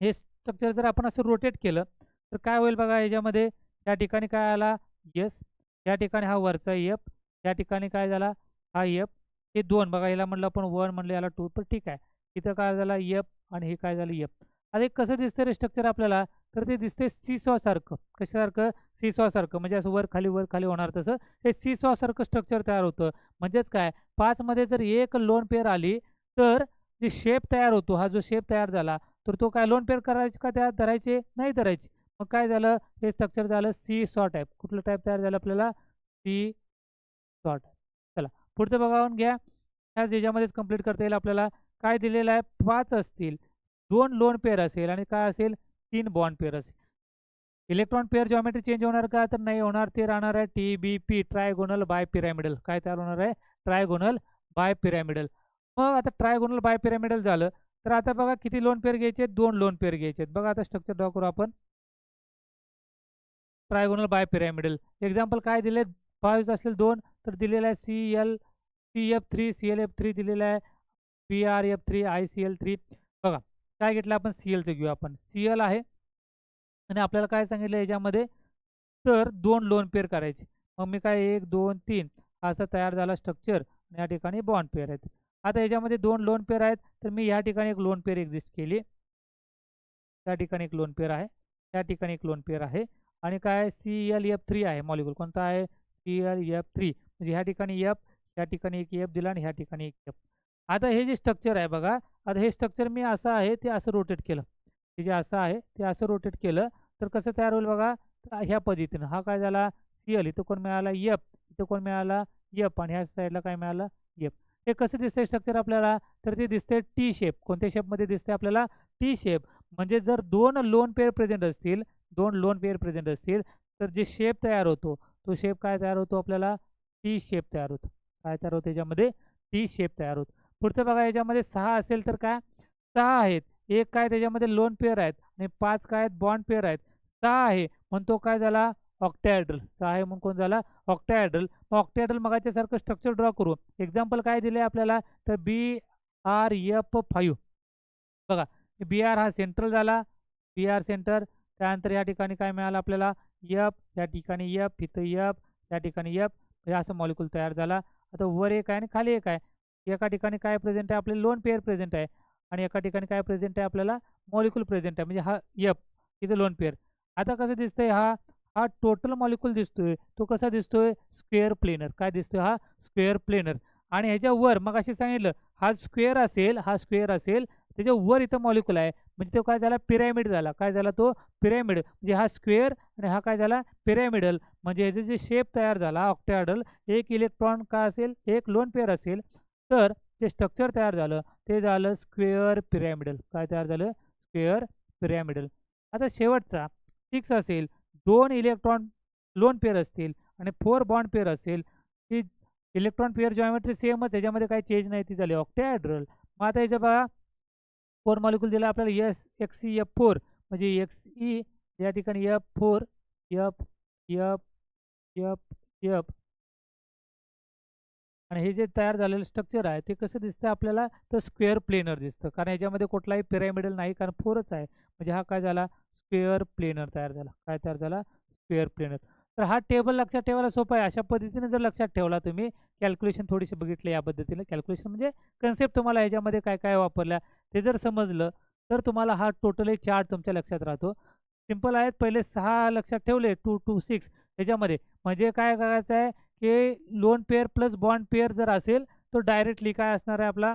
हे स्ट्रक्चर जर आपण असं रोटेट केलं तर काय होईल बघा, ह्याच्यामध्ये या ठिकाणी काय आला, यस. या ठिकाणी हा वरचा एफ, या ठिकाणी काय झाला, हा एफ. हे 2 बघा, याला म्हणलं आपण 1, म्हणलं याला 2, पण ठीक आहे. इथं काय झाला, एफ. आणि हे काय झालं, एफ. आता हे कसं दिसतं रे स्ट्रक्चर आपल्याला, तर ते दिसते सीसॉ सारखं. कशासारखं, सीसॉ सारखं. म्हणजे असं वर खाली होणार, तसं हे सीसॉ सारखं स्ट्रक्चर तयार होतं. म्हणजेच काय, 5 मध्ये जर एक लोन पेअर आली तर जे शेप तयार होतो, हा जो शेप तयार झाला, तर तो काय लोन पेअर करायचे का, त्यात धरायचे नाही, धरायचे. मग काय झालं, हे स्ट्रक्चर झालं सी सॉ टाईप. कुठलं टाईप तयार झालं आपल्याला, सी सॉ टाईप. चला पुढचं बघावून घ्या. ह्याच ह्याच्यामध्येच कंप्लीट करता येईल आपल्याला. काय दिलेलं आहे, 5 असतील, 2 लोन पेअर असेल आणि काय असेल, 3 बॉन्ड पेअर असेल. इलेक्ट्रॉन पेअर जॉमेट्री चेंज होणार का, तर नाही होणार. ते राहणार आहे TBP, ट्रायगोनल बाय पिरॅमिडल. काय तयार होणार आहे, ट्रायगोनल बाय पिरॅमिडल. मग आता ट्रायगोनल बाय पिरॅमिडल झालं, तर आता बघा किती लोन पेअर घ्यायचे, 2 लोन पेअर घ्यायचे. बघा आता स्ट्रक्चर ड्रॉ करू आपण. ट्रायगोनल बाय पिरॅमिडल एक्झाम्पल काय दिले, 5 असेल 2 तर दिलेला आहे CF3 ClF3 दिलेला आहे, PrF3 ICl3. बघा काय घेतलं आपण, Clचं घेऊ आपण. Cl आहे आणि आपल्याला काय सांगितलं याच्यामध्ये, तर 2 लोन पेअर करायचे. मग मी काय 1 2 3 असा तयार झाला स्ट्रक्चर आणि या ठिकाणी बॉन्ड पेअर आहेत. आता याच्यामध्ये 2 लोन पेअर आहेत तर मी या ठिकाणी एक लोन पेअर एक्झिस्ट केली, त्या ठिकाणी एक लोन पेअर आहे, त्या ठिकाणी एक लोन पेअर आहे आणि काय ClF3 आहे मॉलिक्यूल. कोणता आहे? ClF3. म्हणजे ह्या ठिकाणी F, या ठिकाणी एक F दिला आणि ह्या ठिकाणी एक F. आता हे जे स्ट्रक्चर आहे बघा, आता हे स्ट्रक्चर मी असं आहे ते असं रोटेट केलं, हे जे असं आहे ते असं रोटेट केलं तर कसं तयार होईल बघा, ह्या पद्धतीनं. हा काय झाला Cl, इथं कोण मिळाला F, इथं कोण मिळाला F आणि ह्या साईडला काय मिळालं F. हे कसं दिसतंय स्ट्रक्चर आपल्याला, तर ते दिसतंय टी शेप. कोणत्या शेपमध्ये दिसते आपल्याला? T shape. म्हणजे जर 2 लोन पेअर प्रेझेंट असतील, 2 लोन पेअर प्रेझेंट असतील तर जे शेप तयार होतो तो शेप काय तयार होतो आपल्याला? टी शेप तयार होतो. काय तयार होतं याच्यामध्ये? टी शेप तयार होतो. पुढचं बघा, याच्यामध्ये 6 असेल तर काय 6 आहेत, एक काय त्याच्यामध्ये लोन पेअर आहेत आणि 5 काय आहेत बॉन्ड पेअर आहेत. 6 आहे म्हणून तो काय झाला? ऑक्टॅहेड्रल. 6 आहे म्हणून कोण झाला? ऑक्टॅहेड्रल. मग ऑक्टॅहेड्रल मगाच्या सारखं स्ट्रक्चर ड्रॉ करू. एक्झाम्पल काय दिले आपल्याला, तर BrF5. बघा BR हा सेंट्रल झाला, BR सेंटर. त्यानंतर या ठिकाणी काय मिळालं आपल्याला? F, या ठिकाणी F, इथं F, या ठिकाणी F. हे असं मॉलिक्यूल तयार झाला. आता वर एक आहे आणि खाली एक आहे. एका ठिकाणी काय प्रेझेंट आहे? आपले लोन पेअर प्रेझेंट आहे आणि एका ठिकाणी काय प्रेझेंट आहे आपल्याला? मॉलिक्यूल प्रेझेंट आहे. म्हणजे हा F, इथं लोन पेअर. आता कसं दिसतंय, हा हा टोटल मॉलिक्यूल दिसतोय, तो कसा दिसतोय? Square planar. काय दिसतोय? हा स्क्वेअर प्लेनर. आणि ह्याच्या वर मग अशी सांगितलं, हा स्क्वेअर असेल, हा स्क्वेअर असेल, त्याच्या वर इथं मॉलिक्यूल आहे म्हणजे तो काय झाला? पिरॅमिड झाला. काय झाला तो? पिरॅमिड. म्हणजे हा स्क्वेअर आणि हा काय झाला? पिरॅमिडल. म्हणजे ह्याचे जे शेप तयार झाला ऑक्टॅहेड्रल, एक इलेक्ट्रॉन काय असेल? एक लोन पेअर असेल तर जे स्ट्रक्चर तयार झालं ते झालं स्क्वेअर पिरॅमिडल. काय तयार झालं? Square pyramidal. आता शेवटचा 6 असेल, 2 इलेक्ट्रॉन लोन पेअर असतील आणि 4 बॉन्ड पेअर असेल, ती इलेक्ट्रॉन पेअर जॉमेट्री सेमच, ह्याच्यामध्ये काही चेंज नाही, ती झाली ऑक्टॅहेड्रल. मग आता याच्या बघा 4 मॉलिक्यूल दिला आपल्याला XeF4 म्हणजे Xe, या ठिकाणी F4 F F F F आणि हे जे तयार झालेलं स्ट्रक्चर आहे ते कसं दिसतं आपल्याला? तर स्क्वेअर प्लेनर दिसतं, कारण याच्यामध्ये कुठलाही पिरॅमिडल नाही, कारण 4च आहे. म्हणजे हा काय झाला? स्क्वेअर प्लेनर तयार झाला. काय तयार झाला? Square planar. तर हा टेबल लक्षात ठेवायला सोपा आहे. अशा पद्धतीने जर लक्षात ठेवला तुम्ही, कॅल्क्युलेशन थोडीशी बघितली या पद्धतीने, कॅल्क्युलेशन म्हणजे कन्सेप्ट तुम्हाला ह्याच्यामध्ये काय काय वापरल्या ते जर समजलं तर तुम्हाला हा टोटली चार्ट तुमच्या लक्षात राहतो. सिंपल आहेत. पहिले 6 लक्षात ठेवले, 2 2 6 ह्याच्यामध्ये. म्हणजे काय करायचं आहे की loan pair plus bond pair जर असेल तर डायरेक्टली काय असणार आहे आपला?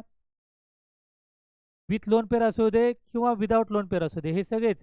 विथ लोन पेअर असू दे किंवा विदाऊट लोन पेअर असू दे, हे सगळेच.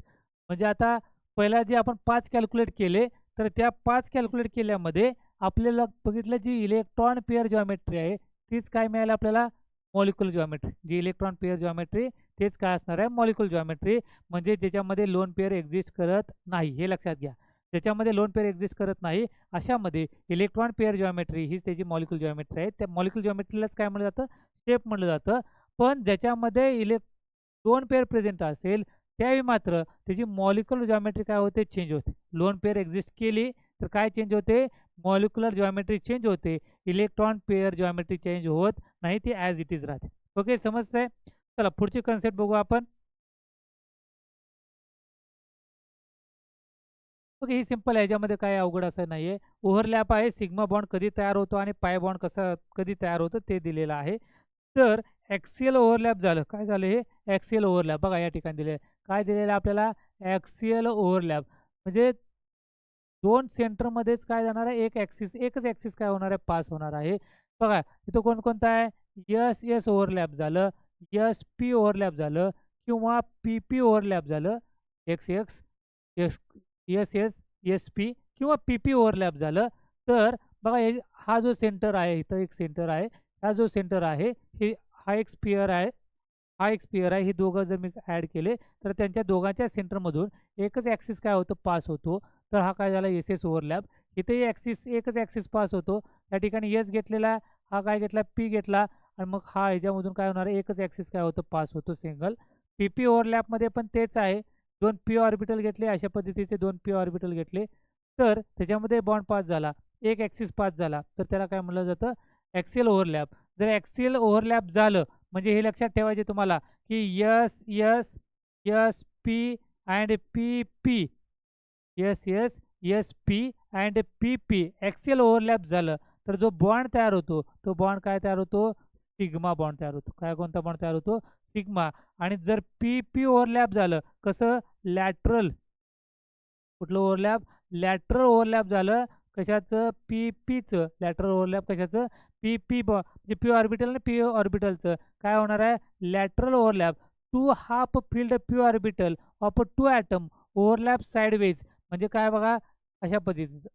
म्हणजे आता पहिला जे आपण 5 कॅल्क्युलेट केले तर त्या 5 कॅल्क्युलेट केल्यामध्ये आपल्याला बघितलं जी इलेक्ट्रॉन पेअर जॉमेट्री आहे तीच काय मिळाली आपल्याला? Molecular geometry. जी इलेक्ट्रॉन पेअर जॉमेट्री तेच काय असणार आहे? Molecular geometry. म्हणजे ज्याच्यामध्ये लोन पेअर एक्झिस्ट करत नाही, हे लक्षात घ्या. ज्याच्यामध्ये लोन पेअर एक्झिस्ट करत नाही अशामध्ये इलेक्ट्रॉन पेअर जॉमेट्री हीच त्याची मॉलिक्युलर जॉमेट्री आहे. त्या मॉलिक्युलर जॉमेट्रीलाच काय म्हटलं जातं? स्टेप म्हटलं जातं. पण ज्याच्यामध्ये लोन पेअर प्रेझेंट असेल त्यावेळी मात्र त्याची मॉलिक्युलर जॉमेट्री काय होते? चेंज होते. लोन पेअर एक्झिस्ट केली तर काय चेंज होते? मॉलिक्युलर जॉमेट्री चेंज होते. इलेक्ट्रॉन पेअर जॉमेट्री चेंज होत नाही, ती ॲज इट इज राहते. ओके, समजतंय? चला पुढची कन्सेप्ट बघू आपण. ओके, ही सिंपल आहे, याच्यामध्ये काय अवघड असं नाही आहे. ओव्हरलॅप आहे, सिग्मा बॉन्ड कधी तयार होतो आणि पाय बॉन्ड कसं कधी तयार होतं ते दिलेलं आहे. तर ॲक्सियल ओव्हरलॅप झालं. काय झालं हे? Axial overlap. बघा या ठिकाणी दिले काय दिलेलं आहे आपल्याला? Axial overlap. म्हणजे 2 सेंटरमध्येच काय जाणार आहे? एकच ॲक्सिस काय होणार आहे? पास होणार आहे. बघा इथं कोणकोणतं आहे? एस ओव्हरलॅप झालं, SP ओव्हरलॅप झालं किंवा PP ओव्हरलॅप झालं, एक्स एस SP किंवा PP ओव्हरलॅप झालं. तर बघा हा जो सेंटर आहे, इथं एक सेंटर आहे, हा जो सेंटर आहे हे हा एक स्पियर आहे, हा एक स्पियर आहे. हे दोघं जर मी ॲड केले तर त्यांच्या दोघांच्या सेंटरमधून एकच ॲक्सिस काय होतं? पास होतो. तर हा काय झाला? SS overlap. इथेही एकच ॲक्सिस पास होतो. त्या ठिकाणी S घेतलेला, हा काय घेतला? P घेतला आणि मग हा ह्याच्यामधून काय होणार आहे? एकच ॲक्सिस काय होतं? पास होतो, सिंगल. PP ओव्हरलॅपमध्ये पण तेच आहे. 2 p ऑर्बिटल घेतले, अशा पद्धतीचे 2 p ऑर्बिटल घेतले तर त्याच्यामध्ये बॉन्ड पास झाला. एक ॲक्सिस पास झाला तर त्याला काय म्हणलं जातं, ॲक्सियल ओव्हरलॅप. जर ॲक्सियल ओव्हरलॅप झालं म्हणजे हे लक्षात ठेवायचे तुम्हाला की yes yes yes P and P P, yes yes yes P and P P axial overlap झालं तर जो बॉन्ड तयार होतो तो बॉन्ड काय तयार होतो, सिग्मा बॉन्ड तयार होतो. काय कोणता बॉन्ड तयार होतो, सिग्मा. आणि जर पी पी ओव्हरलॅप झालं कसं, लॅटरल, कुठलं ओव्हरलॅप, लॅटरल ओव्हरलॅप झालं कशाचं, पी पीचं, लॅटरल ओव्हरलॅप कशाचं, पी पी म्हणजे पी ऑर्बिटल आणि पी ऑर्बिटलचं काय होणार आहे, lateral overlap. Two half filled P orbital of two atom overlap sideways, म्हणजे काय बघा अशा पद्धतीचं.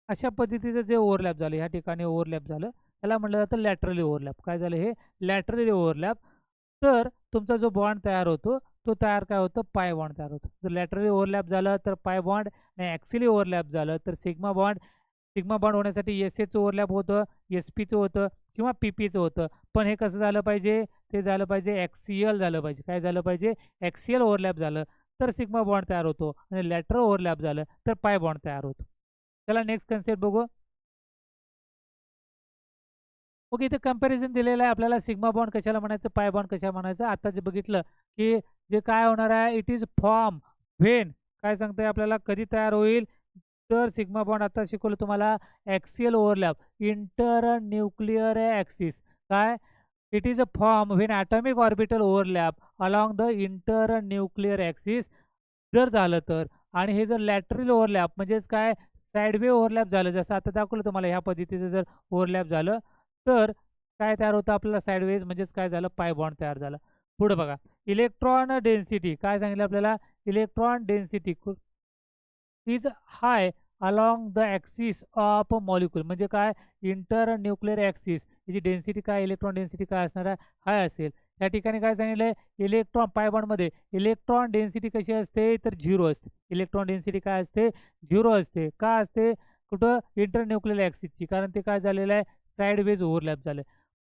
अशा पद्धतीचं जे ओव्हरलॅप झालं ह्या ठिकाणी ओव्हरलॅप झालं त्याला म्हटलं जातं लॅटरली ओव्हरलॅप. काय झालं हे, लॅटरली ओव्हरलॅप. तर तुमचा जो बॉन्ड तयार होतो तो तयार काय होतं, पाय बॉन्ड तयार होतो. जर लॅटरली ओव्हरलॅप झालं तर पाय बॉन्ड, आणि ॲक्सिली ओव्हरलॅप झालं तर सिग्मा बॉन्ड. सिग्मा बॉन्ड होण्यासाठी एस एचं ओव्हरलॅप होतं, एस पीचं होतं किंवा पी पीचं होतं. पण हे कसं झालं पाहिजे, ते झालं पाहिजे ॲक्सियल झालं पाहिजे. काय झालं पाहिजे, ॲक्सियल ओव्हरलॅप झालं तर सिग्मा बॉन्ड तयार होतो, आणि लॅटरल ओव्हरलॅप झालं तर पाय बॉन्ड तयार होतो. चला नेक्स्ट कन्सेप्ट बघू. ओके, इथे कंपॅरिझन दिलेलं आहे आपल्याला, सिग्मा बॉन्ड कशाला म्हणायचं, पाय बॉन्ड कशाला म्हणायचं. आता जे बघितलं की जे काय होणार आहे, इट इज फॉर्म व्हेन, काय सांगताय आपल्याला कधी तयार होईल, तर सिग्मा बॉन्ड आता शिकवलं तुम्हाला, axial overlap, internuclear axis. काय, it is a form when atomic orbital overlap along the internuclear axis जर झालं तर. आणि हे जर लॅटरल ओव्हरलॅप म्हणजेच काय, साइडवे ओव्हरलॅप झालं, जसं आता दाखवलं तुम्हाला ह्या पद्धतीचं जर ओव्हरलॅप झालं तर काय तयार होतं आपल्याला, साइडवेज म्हणजेच काय झालं, पाय बॉन्ड तयार झाला. पुढे बघा, इलेक्ट्रॉन डेन्सिटी काय सांगितलं आपल्याला, electron density is hi along the axis of molecule, म्हणजे काय, इंटर न्यूक्लिअर ॲक्सिस, याची डेन्सिटी काय, इलेक्ट्रॉन डेन्सिटी काय असणार आहे, हाय असेल. या ठिकाणी काय सांगितलंय, इलेक्ट्रॉन पाय बॉन्डमध्ये इलेक्ट्रॉन डेन्सिटी कशी असते, तर 0 असते. इलेक्ट्रॉन डेन्सिटी काय असते, 0 असते. का असते, कुठं, इंटर न्यूक्लिअर ॲक्सिसची, कारण ते काय झालेलं आहे, साइडवेज ओव्हरलॅप झालं.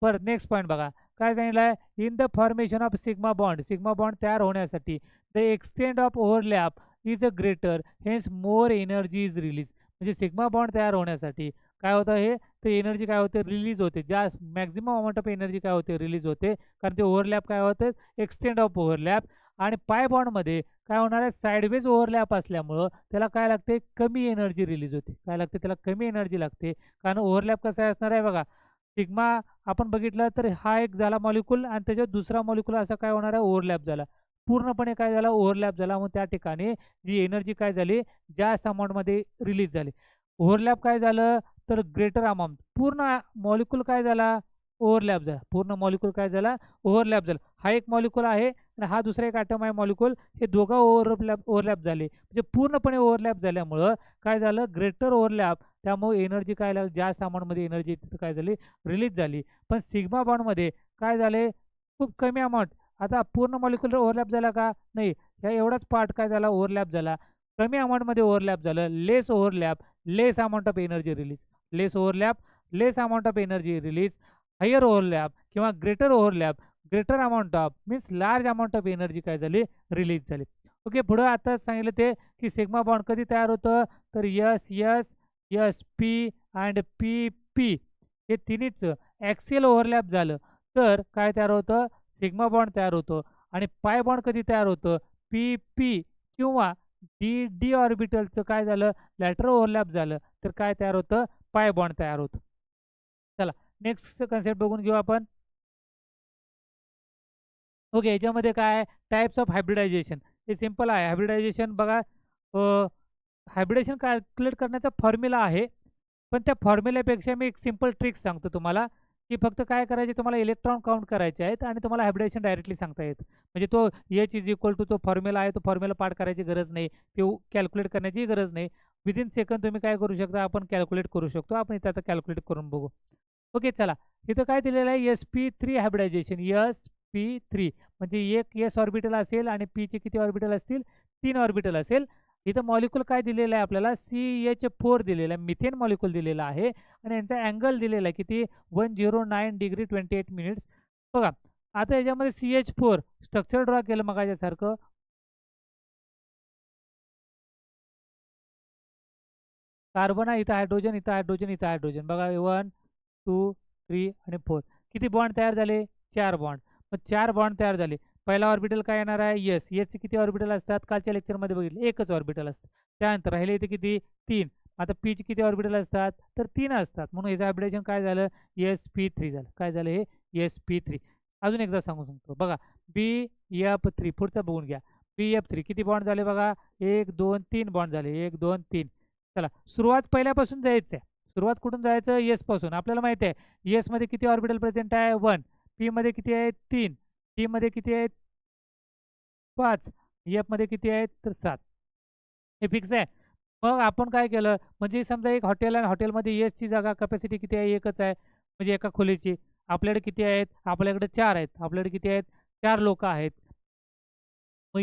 पर नेक्स्ट पॉईंट बघा, काय सांगितलं आहे, in the formation of sigma bond, sigma bond तयार होण्यासाठी the extend of overlap is a greater, hence more energy is release. म्हणजे सिग्मा बॉन्ड तयार होण्यासाठी काय होतं, हे तर एनर्जी काय होते, रिलीज होते. जास्त मॅक्झिमम अमाऊंट ऑफ एनर्जी काय होते, रिलीज होते, कारण ते ओव्हरलॅप काय होतं, एक्सटेंड ऑफ ओव्हरलॅप. आणि पाय बॉन्डमध्ये काय होणार आहे, साइडवेज ओव्हरलॅप असल्यामुळं त्याला काय लागते, कमी एनर्जी रिलीज होते. काय लागते, त्याला कमी एनर्जी लागते, कारण ओव्हरलॅप कसं असणार आहे बघा, सिग्मा आपण बघितलं तर हा एक झाला मॉलिक्यूल आणि त्याच्यावर दुसरा मॉलिक्यूल असा काय होणार आहे, ओव्हरलॅप झाला, पूर्णपणे काय झाला, ओव्हरलॅप झाला. मग त्या ठिकाणी जी एनर्जी काय झाली, जास्त अमाऊंटमध्ये रिलीज झाली. ओव्हरलॅप काय झालं, तर ग्रेटर अमाऊंट, पूर्ण मॉलिक्यूल काय झाला, ओव्हरलॅप झाला. पूर्ण मॉलिक्यूल काय झाला, ओव्हरलॅप झाला. हा एक मॉलिक्यूल आहे आणि हा दुसरा एक ॲटम आहे मॉलिक्यूल, हे दोघं ओव्हरलॅप झाले, म्हणजे पूर्णपणे ओव्हरलॅप झाल्यामुळं काय झालं, ग्रेटर ओव्हरलॅप, त्यामुळे एनर्जी काय लागली, जास्त अमाऊंटमध्ये एनर्जी तिथं काय झाली, रिलीज झाली. पण सिग्मा बॉन्डमध्ये काय झाले, खूप कमी अमाऊंट. आता पूर्ण मॉलिक्युलर ओव्हरलॅप झाला का, नाही, या एवढाच पार्ट काय झाला, ओव्हरलॅप झाला, कमी अमाऊंटमध्ये ओव्हरलॅप झालं, less overlap, less amount of energy release, less overlap, less amount of energy release, higher overlap किंवा greater overlap, greater amount of means large amount of energy काय झाली, रिलीज झाली. ओके, पुढं आता सांगितलं ते की सिग्मा बॉन्ड कधी तयार होतं, तर yes yes yes P and P P हे तिन्हीच ॲक्सियल ओव्हरलॅप झालं तर काय तयार होतं, सिग्मा बॉन्ड तयार होतो. आणि पाय बॉन्ड कधी तयार होतं, पी पी किंवा डी डी ऑर्बिटलचं काय झालं, लॅटरल ओव्हरलॅप झालं तर काय तयार होतं, पाय बॉन्ड तयार होतं. चला नेक्स्ट कन्सेप्ट बघून घेऊ आपण. ओके, याच्यामध्ये काय, टाइप्स ऑफ हायब्रिडायझेशन, हे सिंपल आहे. हायब्रिडायझेशन बघा, हायब्रिडेशन कॅल्क्युलेट करण्याचा फॉर्म्युला आहे, पण त्या फॉर्म्युल्यापेक्षा मी एक सिंपल ट्रिक सांगतो तुम्हाला, की फक्त काय करायचे, तुम्हाला इलेक्ट्रॉन काउंट करायचे आहेत आणि तुम्हाला हायब्रिडेशन डायरेक्टली सांगता येतं. म्हणजे तो एच इज इक्वल टू तो फॉर्म्युला आहे, तो फॉर्म्युला पाठ करायची गरज नाही, ते कॅल्क्युलेट करण्याची गरज नाही. विदिन सेकंड तुम्ही काय करू शकता, आपण कॅल्क्युलेट करू शकतो. आपण इथं आता कॅल्क्युलेट करून बघू. ओके, चला इथं काय दिलेलं आहे, SP3 हायब्रिडायझेशन, SP3 म्हणजे एक एस ऑर्बिटल असेल आणि पीचे किती ऑर्बिटल असतील, 3 ऑर्बिटल असेल. इथं मॉलिक्यूल काय दिलेलं आहे आपल्याला, CH4 दिलेलं आहे, मिथेन मॉलिक्यूल दिलेला आहे आणि यांचा अँगल दिलेला आहे किती, 109 डिग्री 28 मिनिट्स. बघा आता याच्यामध्ये CH4 स्ट्रक्चर ड्रॉ केलं मग याच्यासारखं. कार्बन आहे, इथं हायड्रोजन, इथं हायड्रोजन, इथं हायड्रोजन. बघा 1 2 3 आणि 4 किती बॉन्ड तयार झाले? 4 बॉन्ड. मग 4 बॉन्ड तयार झाले. पहिला ऑर्बिटल काय येणार आहे? यस. यसचे किती ऑर्बिटल असतात? कालच्या लेक्चरमध्ये बघितले एकच ऑर्बिटल असतं. त्यानंतर राहिले इथे किती? 3. आता पीचे किती ऑर्बिटल असतात? तर 3 असतात. म्हणून याचं हायब्रिडेशन काय झालं? sp3 झालं. काय झालं हे? sp3. अजून एकदा सांगतो बघा. BF3 पुढचा बघून घ्या. BF3 किती बॉन्ड झाले बघा? 1 2 3 बॉन्ड झाले. 1 2 3. चला सुरुवात पहिल्यापासून जायचं आहे. सुरुवात कुठून जायचं? यस पासून. आपल्याला माहिती आहे यस मध्ये किती ऑर्बिटल प्रेझेंट आहे? 1. पी मध्ये किती आहे? 3. टी मध्ये किती आहेत? 5. एफ मध्ये किती आहेत? तर 7. हे फिक्स आहे. मग आपण काय केलं? म्हणजे समजा एक हॉटेल आहे, हॉटेलमध्ये एसची जागा कॅपॅसिटी किती आहे? एकच आहे. म्हणजे एका खोलीची. आपल्याकडे किती आहेत? आपल्याकडे 4 आहेत. आपल्याकडे किती आहेत? 4 लोक आहेत. मग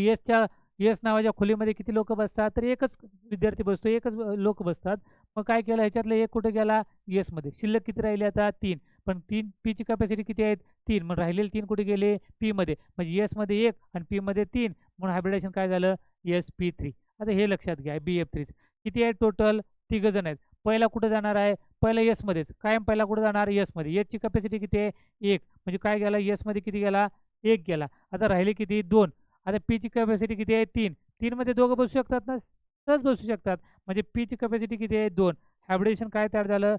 येस नावाच्या खोलीमध्ये किती लोक बसतात? तर एकच विद्यार्थी बसतो, एकच लोक बसतात. मग काय केलं? ह्याच्यातलं एक कुठे गेला? येसमध्ये. शिल्लक किती राहिले आता? 3. पण 3 पीची कॅपॅसिटी किती आहेत? 3. मग राहिलेले 3 कुठे गेले? पीमध्ये. म्हणजे येसमध्ये 1 आणि पीमध्ये 3. म्हणून हायब्रिडेशन काय झालं? sp3. आता हे लक्षात घ्या. BF3 किती आहेत टोटल? 3 जण आहेत. पहिला कुठे जाणार आहे? पहिला येसमध्येच. कायम पहिला कुठे जाणार? येसमध्ये. येसची कॅपॅसिटी किती आहे? 1. म्हणजे काय गेला? येसमध्ये किती गेला? 1 गेला. आता राहिले किती? 2. आता पीची कॅपॅसिटी किती आहे? 3. 3 मध्ये दोघं बसू शकतात ना? सहज बसू शकतात. म्हणजे पीची कॅपॅसिटी किती आहे? 2. हायब्रिडेशन काय तयार झालं?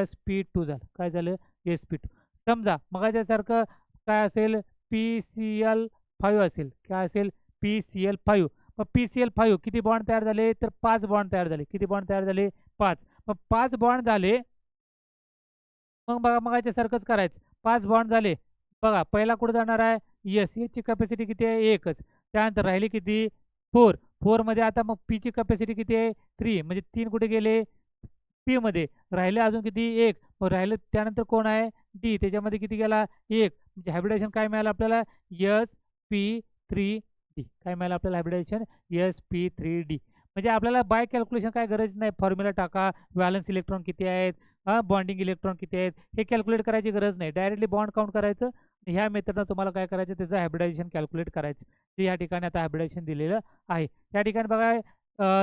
sp2 झालं. काय झालं? sp2. समजा मगाच्यासारखं काय असेल? PCl5 असेल. काय असेल? PCl5. मग PCl5 किती बॉन्ड तयार झाले? तर 5 बॉन्ड तयार झाले. किती बॉन्ड तयार झाले? 5. मग 5 बॉन्ड झाले. मग बघा मगाच्यासारखंच करायचं. 5 बॉन्ड झाले. बघा पहिला कुठे जाणार आहे? येस. याची कॅपॅसिटी किती आहे? एकच. त्यानंतर राहिली किती? 4. 4 मध्ये आता मग पीची कॅपॅसिटी किती आहे? 3. म्हणजे 3 कुठे गेले? पी मध्ये. राहिले अजून किती? 1. मग राहिले त्यानंतर कोण आहे? डी. त्याच्यामध्ये किती गेला? 1. म्हणजे हायब्रिडेशन काय मिळालं आपल्याला? sp3d. काय मिळालं आपल्याला हायब्रिडेशन? sp3d. म्हणजे आपल्याला बाय कॅल्क्युलेशन काय गरज नाही. फॉर्म्युला टाका. व्हॅलन्स इलेक्ट्रॉन किती आहेत? बॉन्डिंग इलेक्ट्रॉन किती आहेत? हे कॅल्क्युलेट करायची गरज नाही. डायरेक्टली बॉन्ड काउंट करायचं. ह्या मेथडनं तुम्हाला काय करायचं? त्याचं हायब्रिडायझेशन कॅल्क्युलेट करायचं. ते या ठिकाणी आता हायब्रिडायझेशन दिलेलं आहे. या ठिकाणी बघा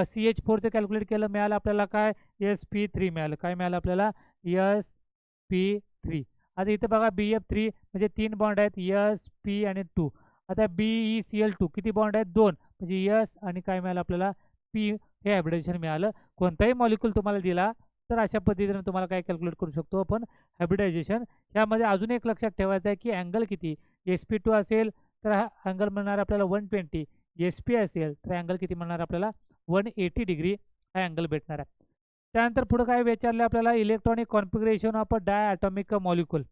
CH4चं कॅल्क्युलेट केलं, मिळालं आपल्याला काय? sp3 मिळालं. काय मिळालं आपल्याला? sp3. आता इथं बघा BF3 म्हणजे 3 बॉन्ड आहेत. sp आणि 2. आता BeCl2 किती बॉन्ड आहेत? 2. म्हणजे यस आणि काय मिळालं आपल्याला? पी. हे हायब्रिडायझेशन मिळालं. कोणताही मॉलिक्यूल तुम्हाला दिला तर अशा पद्धतीने तुम्हाला काय कॅल्क्युलेट करू शकतो आपण? हायब्रिडायझेशन. यामध्ये अजून एक लक्षात ठेवायचं आहे की अँगल किती? sp2 असेल तर हा अँगल मिळणार आपल्याला 120. sp असेल तर अँगल किती मिळणार आपल्याला? 180 डिग्री हा अँगल भेटणार आहे. त्यानंतर पुढे काय विचारले आपल्याला? Electronic configuration of a diatomic molecule.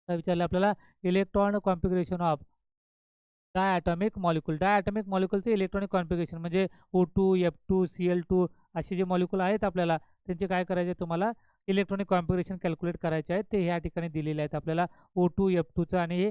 काय विचारले आपल्याला? Electron configuration of diatomic molecule. Diatomic मॉलिक्यूलचे इलेक्ट्रॉनिक कॉन्फिगरेशन म्हणजे O2 F2 Cl2 असे जे मॉलिक्यूल आहेत आपल्याला त्यांचे काय करायचे? तुम्हाला इलेक्ट्रॉनिक कॉन्फिगरेशन कॅल्क्युलेट करायचे आहेत. ते ह्या ठिकाणी दिलेले आहेत आपल्याला. O2 F2चं आणि हे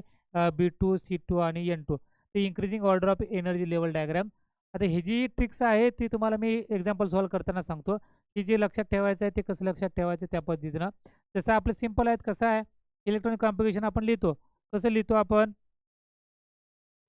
B2 C2 आणि N2. ते increasing order of energy level diagram. आता ही जी ट्रिक्स आहे ती तुम्हाला मी एक्झाम्पल सॉल्व्ह करताना सांगतो की जे लक्षात ठेवायचं आहे ते कसं लक्षात ठेवायचं त्या पद्धतीनं. जसं आपलं सिम्पल आहेत. कसं आहे? इलेक्ट्रॉनिक कॉन्फिगरेशन आपण लिहितो. कसं लिहितो आपण?